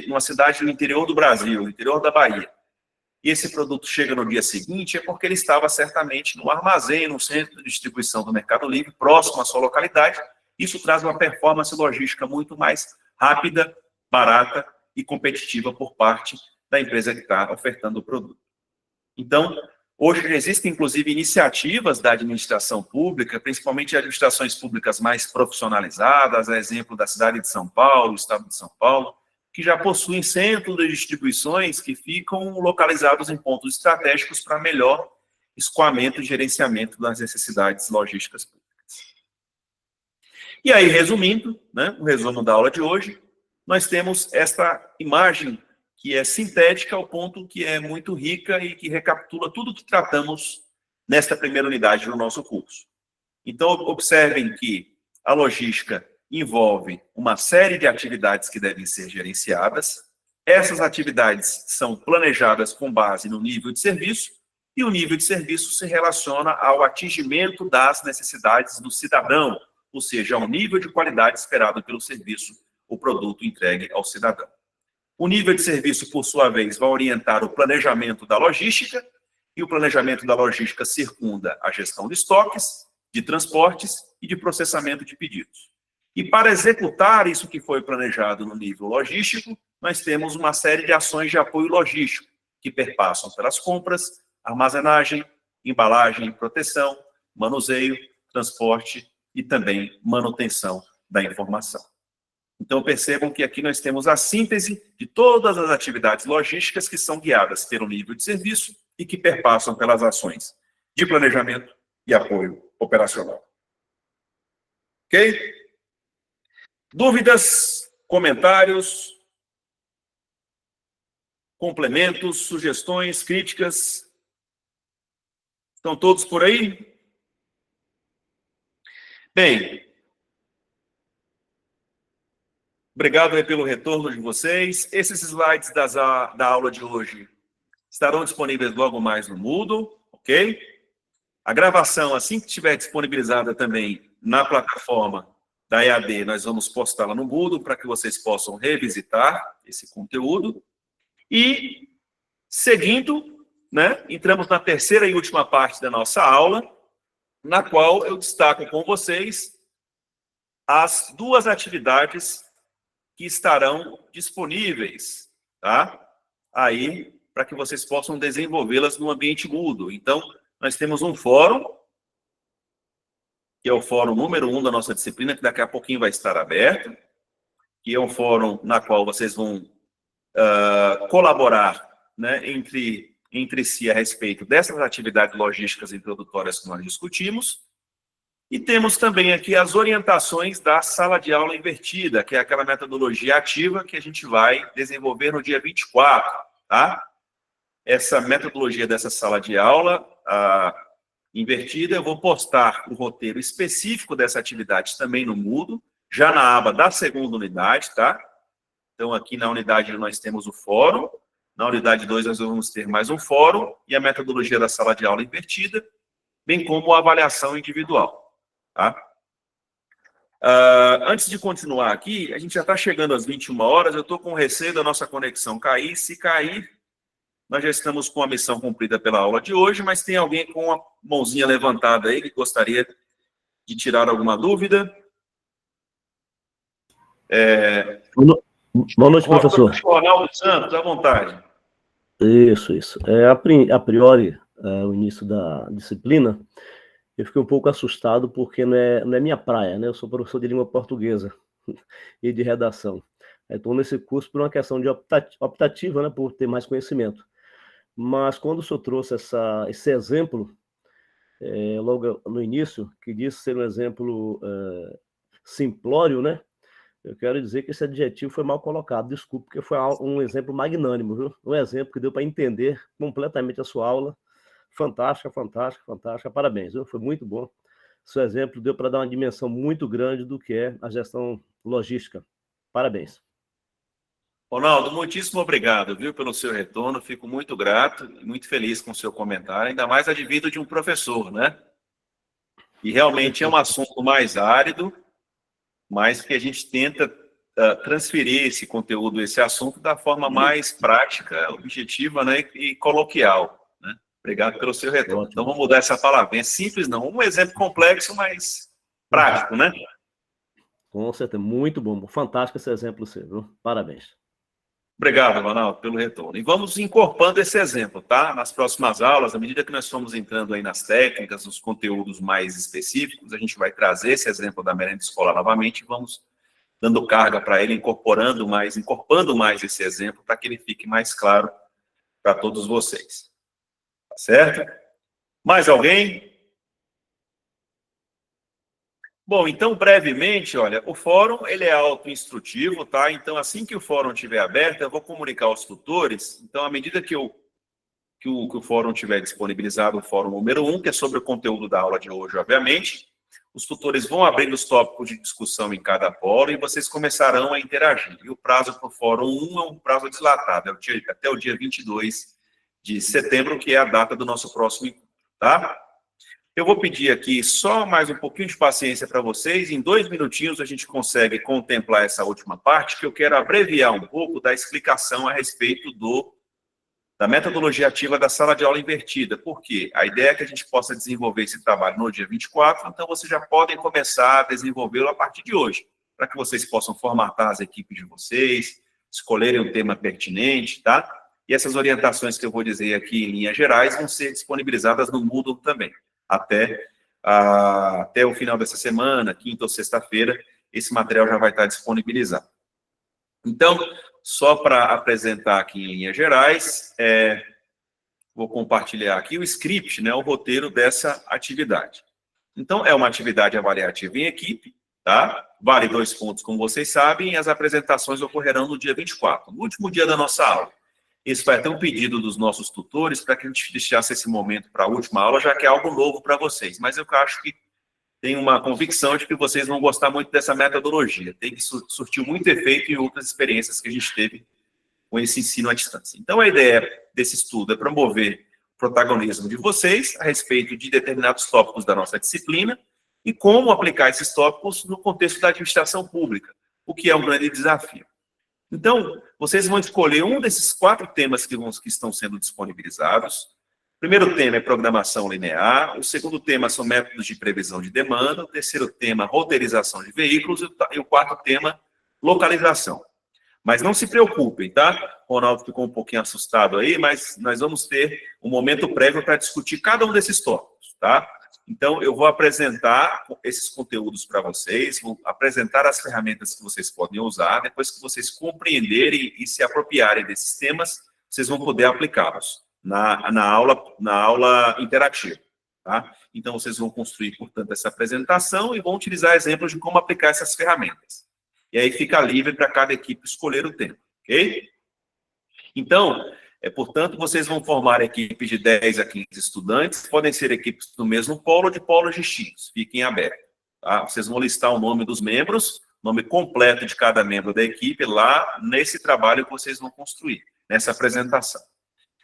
numa cidade no interior do Brasil, no interior da Bahia, e esse produto chega no dia seguinte, é porque ele estava certamente no armazém, no centro de distribuição do Mercado Livre, próximo à sua localidade. Isso traz uma performance logística muito mais rápida, barata e competitiva por parte da empresa que está ofertando o produto. Então, hoje existem, inclusive, iniciativas da administração pública, principalmente administrações públicas mais profissionalizadas, a exemplo da cidade de São Paulo, do estado de São Paulo, que já possuem centros de distribuições que ficam localizados em pontos estratégicos para melhor escoamento e gerenciamento das necessidades logísticas públicas. E aí, resumindo, né, o resumo da aula de hoje, nós temos esta imagem que é sintética ao ponto que é muito rica e que recapitula tudo o que tratamos nesta primeira unidade do nosso curso. Então, observem que a logística envolve uma série de atividades que devem ser gerenciadas. Essas atividades são planejadas com base no nível de serviço, e o nível de serviço se relaciona ao atingimento das necessidades do cidadão, ou seja, ao nível de qualidade esperado pelo serviço ou produto entregue ao cidadão. O nível de serviço, por sua vez, vai orientar o planejamento da logística, e o planejamento da logística circunda a gestão de estoques, de transportes e de processamento de pedidos. E para executar isso que foi planejado no nível logístico, nós temos uma série de ações de apoio logístico, que perpassam pelas compras, armazenagem, embalagem, proteção, manuseio, transporte e também manutenção da informação. Então, percebam que aqui nós temos a síntese de todas as atividades logísticas que são guiadas pelo nível de serviço e que perpassam pelas ações de planejamento e apoio operacional. Ok? Dúvidas, comentários, complementos, sugestões, críticas? Estão todos por aí? Bem, obrigado aí pelo retorno de vocês. Esses slides da aula de hoje estarão disponíveis logo mais no Moodle, ok? A gravação, assim que estiver disponibilizada também na plataforma da EAD, nós vamos postá-la no Moodle para que vocês possam revisitar esse conteúdo. E, seguindo, né, entramos na terceira e última parte da nossa aula, na qual eu destaco com vocês as 2 atividades que estarão disponíveis, tá? Aí, para que vocês possam desenvolvê-las no ambiente Moodle. Então, nós temos um fórum, que é o fórum número 1 da nossa disciplina, que daqui a pouquinho vai estar aberto, que é um fórum na qual vocês vão colaborar, né, entre si a respeito dessas atividades logísticas introdutórias que nós discutimos. E temos também aqui as orientações da sala de aula invertida, que é aquela metodologia ativa que a gente vai desenvolver no dia 24, tá? Essa metodologia dessa sala de aula invertida, eu vou postar o roteiro específico dessa atividade também no Moodle, já na aba da segunda unidade, tá? Então, aqui na unidade 1 nós temos o fórum, na unidade 2 nós vamos ter mais um fórum e a metodologia da sala de aula invertida, bem como a avaliação individual. Tá? Antes de continuar aqui, a gente já está chegando às 21 horas, eu estou com receio da nossa conexão cair. Se cair, nós já estamos com a missão cumprida pela aula de hoje, mas tem alguém com a mãozinha levantada aí que gostaria de tirar alguma dúvida? Boa noite, professor. Ronaldo Santos, à vontade. Isso. A priori, o início da disciplina, eu fiquei um pouco assustado porque não é minha praia, né? Eu sou professor de língua portuguesa e de redação. Estou nesse curso por uma questão de optativa, né? Por ter mais conhecimento. Mas quando o senhor trouxe esse exemplo, logo no início, que disse ser um exemplo simplório, né? Eu quero dizer que esse adjetivo foi mal colocado, desculpe, porque foi um exemplo magnânimo, viu? Um exemplo que deu para entender completamente a sua aula. Fantástica, parabéns, viu? Foi muito bom. Seu exemplo deu para dar uma dimensão muito grande do que é a gestão logística. Parabéns. Ronaldo, muitíssimo obrigado, viu, pelo seu retorno. Fico muito grato e muito feliz com o seu comentário, ainda mais advindo de um professor, né? E realmente é um assunto mais árido, mas que a gente tenta transferir esse conteúdo, esse assunto, da forma mais prática, objetiva, né, e coloquial. Obrigado pelo seu retorno. Ótimo. Então, vamos mudar essa palavra. É simples, não. Um exemplo complexo, mas prático, né? Com certeza. Muito bom. Fantástico esse exemplo seu, viu? Parabéns. Obrigado, Ronaldo, pelo retorno. E vamos incorporando esse exemplo, tá? Nas próximas aulas, à medida que nós formos entrando aí nas técnicas, nos conteúdos mais específicos, a gente vai trazer esse exemplo da merenda escolar novamente e vamos dando carga para ele, incorporando mais esse exemplo para que ele fique mais claro para todos vocês. Certo? Mais alguém? Bom, então, brevemente, olha, o fórum, ele é autoinstrutivo, tá? Então, assim que o fórum estiver aberto, eu vou comunicar aos tutores. Então, à medida que o fórum estiver disponibilizado, o fórum número 1, que é sobre o conteúdo da aula de hoje, obviamente, os tutores vão abrir os tópicos de discussão em cada polo e vocês começarão a interagir. E o prazo para o fórum 1 é um prazo dilatado, até o dia 22 de setembro, que é a data do nosso próximo encontro, tá? Eu vou pedir aqui só mais um pouquinho de paciência para vocês. Em 2 minutinhos a gente consegue contemplar essa última parte, que eu quero abreviar um pouco da explicação a respeito da metodologia ativa da sala de aula invertida. Por quê? A ideia é que a gente possa desenvolver esse trabalho no dia 24, então vocês já podem começar a desenvolvê-lo a partir de hoje, para que vocês possam formatar as equipes de vocês, escolherem um tema pertinente, tá? E essas orientações que eu vou dizer aqui em linhas gerais vão ser disponibilizadas no Moodle também. Até o final dessa semana, quinta ou sexta-feira, esse material já vai estar disponibilizado. Então, só para apresentar aqui em linhas gerais, vou compartilhar aqui o script, né, o roteiro dessa atividade. Então, é uma atividade avaliativa em equipe, tá? Vale 2 pontos, como vocês sabem, e as apresentações ocorrerão no dia 24, no último dia da nossa aula. Esse vai ter um pedido dos nossos tutores para que a gente deixasse esse momento para a última aula, já que é algo novo para vocês. Mas eu acho que tem uma convicção de que vocês vão gostar muito dessa metodologia. Tem que surtir muito efeito em outras experiências que a gente teve com esse ensino à distância. Então, a ideia desse estudo é promover o protagonismo de vocês a respeito de determinados tópicos da nossa disciplina e como aplicar esses tópicos no contexto da administração pública, o que é um grande desafio. Então, vocês vão escolher um desses 4 temas que estão sendo disponibilizados. O primeiro tema é programação linear, o segundo tema são métodos de previsão de demanda, o terceiro tema, roteirização de veículos, e o 4º tema, localização. Mas não se preocupem, tá? O Ronaldo ficou um pouquinho assustado aí, mas nós vamos ter um momento prévio para discutir cada um desses tópicos, tá? Então, eu vou apresentar esses conteúdos para vocês, vou apresentar as ferramentas que vocês podem usar. Depois que vocês compreenderem e se apropriarem desses temas, vocês vão poder aplicá-los na aula interativa. Tá? Então, vocês vão construir, portanto, essa apresentação e vão utilizar exemplos de como aplicar essas ferramentas. E aí fica livre para cada equipe escolher o tema, ok? Então, portanto, vocês vão formar equipes de 10 a 15 estudantes, podem ser equipes do mesmo polo ou de polos distintos, fiquem abertos. Tá? Vocês vão listar o nome dos membros, nome completo de cada membro da equipe, lá nesse trabalho que vocês vão construir, nessa apresentação.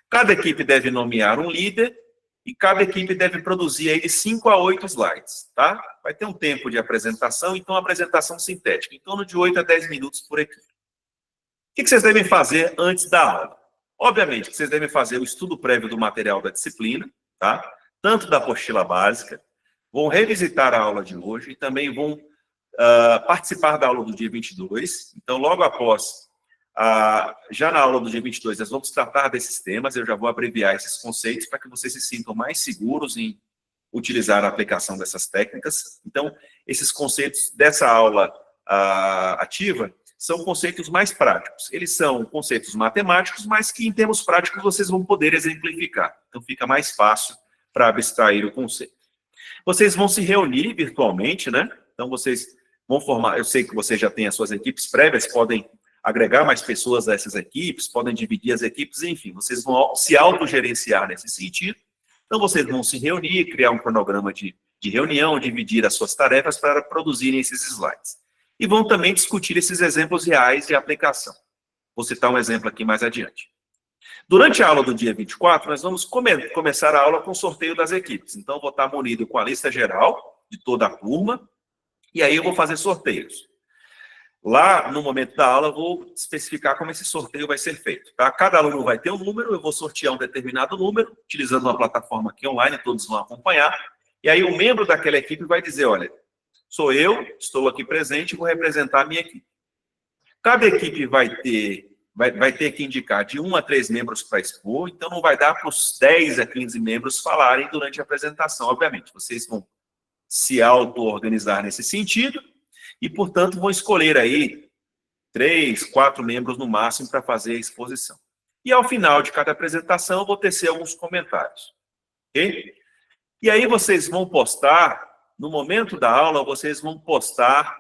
Cada equipe deve nomear um líder, e cada equipe deve produzir aí de 5 a 8 slides, tá? Vai ter um tempo de apresentação, então apresentação sintética, em torno de 8 a 10 minutos por equipe. O que vocês devem fazer antes da aula? Obviamente que vocês devem fazer o estudo prévio do material da disciplina, tá? Tanto da apostila básica, vão revisitar a aula de hoje e também vão participar da aula do dia 22. Então, logo após, já na aula do dia 22, nós vamos tratar desses temas, eu já vou abreviar esses conceitos para que vocês se sintam mais seguros em utilizar a aplicação dessas técnicas. Então, esses conceitos dessa aula ativa são conceitos mais práticos. Eles são conceitos matemáticos, mas que em termos práticos vocês vão poder exemplificar. Então, fica mais fácil para abstrair o conceito. Vocês vão se reunir virtualmente, né? Então, vocês vão formar, eu sei que vocês já têm as suas equipes prévias, podem agregar mais pessoas a essas equipes, podem dividir as equipes, enfim, vocês vão se autogerenciar nesse sentido. Então, vocês vão se reunir, criar um cronograma de reunião, dividir as suas tarefas para produzirem esses slides. E vão também discutir esses exemplos reais de aplicação. Vou citar um exemplo aqui mais adiante. Durante a aula do dia 24, nós vamos começar a aula com o sorteio das equipes. Então, eu vou estar munido com a lista geral de toda a turma, e aí eu vou fazer sorteios. Lá, no momento da aula, eu vou especificar como esse sorteio vai ser feito. Tá? Cada aluno vai ter um número, eu vou sortear um determinado número, utilizando uma plataforma aqui online, todos vão acompanhar. E aí o membro daquela equipe vai dizer, olha, sou eu, estou aqui presente e vou representar a minha equipe. Cada equipe vai ter que indicar de 1 a 3 membros para expor, então não vai dar para os 10 a 15 membros falarem durante a apresentação, obviamente. Vocês vão se auto-organizar nesse sentido, e, portanto, vão escolher aí 3, 4 membros no máximo para fazer a exposição. E, ao final de cada apresentação, eu vou tecer alguns comentários. Ok? E aí vocês vão postar, no momento da aula, vocês vão postar,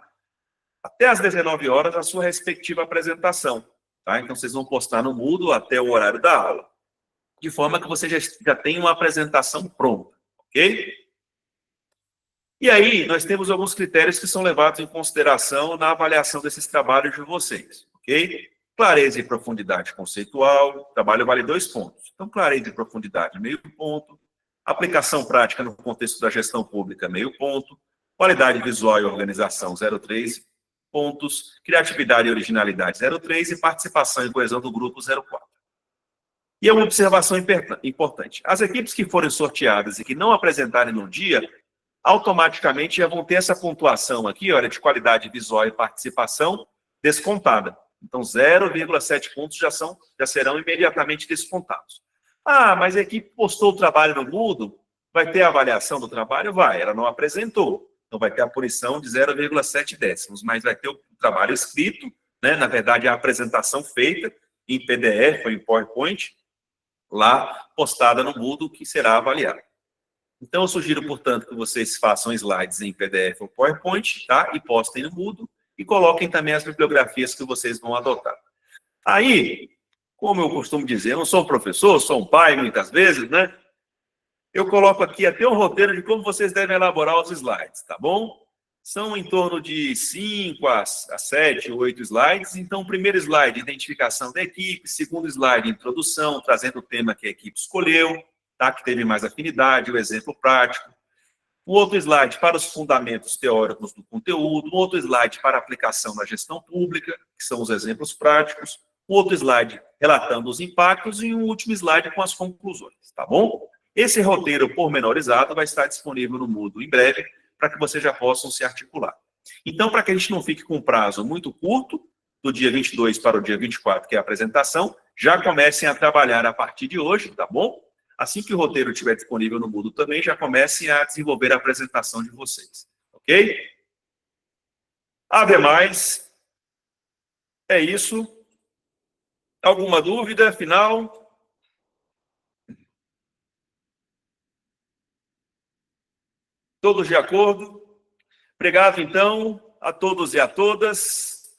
até às 19 horas, a sua respectiva apresentação. Tá? Então, vocês vão postar no Moodle até o horário da aula, de forma que você já tenha uma apresentação pronta. Ok? E aí, nós temos alguns critérios que são levados em consideração na avaliação desses trabalhos de vocês, ok? Clareza e profundidade conceitual, o trabalho vale 2 pontos. Então, clareza e profundidade, meio ponto. Aplicação prática no contexto da gestão pública, meio ponto. Qualidade visual e organização, 0,3 pontos. Criatividade e originalidade, 0,3. E participação e coesão do grupo, 0,4. E é uma observação importante. As equipes que forem sorteadas e que não apresentarem no dia, automaticamente já vão ter essa pontuação aqui, olha, de qualidade visual e participação descontada. Então, 0,7 pontos já serão imediatamente descontados. Ah, mas a equipe postou o trabalho no Moodle, vai ter a avaliação do trabalho? Vai, ela não apresentou. Então, vai ter a punição de 0,7 décimos, mas vai ter o trabalho escrito, né? Na verdade, a apresentação feita em PDF ou em PowerPoint, lá postada no Moodle, que será avaliada. Então, eu sugiro, portanto, que vocês façam slides em PDF ou PowerPoint, tá? E postem no Moodle e coloquem também as bibliografias que vocês vão adotar. Aí, como eu costumo dizer, eu não sou um professor, sou um pai muitas vezes, né? Eu coloco aqui até um roteiro de como vocês devem elaborar os slides, tá bom? São em torno de 5 a 7, 8 slides. Então, o primeiro slide, identificação da equipe. Segundo slide, introdução, trazendo o tema que a equipe escolheu, tá? Que teve mais afinidade, o exemplo prático. Um outro slide para os fundamentos teóricos do conteúdo. Um outro slide para aplicação na gestão pública, que são os exemplos práticos. Um outro slide relatando os impactos e um último slide com as conclusões, tá bom? Esse roteiro pormenorizado vai estar disponível no Moodle em breve, para que vocês já possam se articular. Então, para que a gente não fique com um prazo muito curto, do dia 22 para o dia 24, que é a apresentação, já comecem a trabalhar a partir de hoje, tá bom? assim que o roteiro estiver disponível no Moodle também, já comecem a desenvolver a apresentação de vocês. Ok? Ademais, é isso. Alguma dúvida final? Todos de acordo? Obrigado, então, a todos e a todas.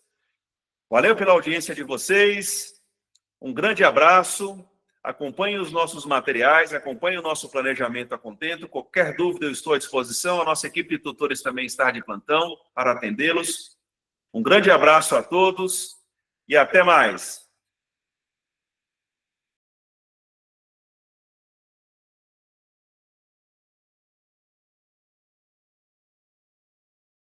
Valeu pela audiência de vocês. Um grande abraço. Acompanhe os nossos materiais, acompanhe o nosso planejamento a contento. Qualquer dúvida, eu estou à disposição. A nossa equipe de tutores também está de plantão para atendê-los. Um grande abraço a todos e até mais.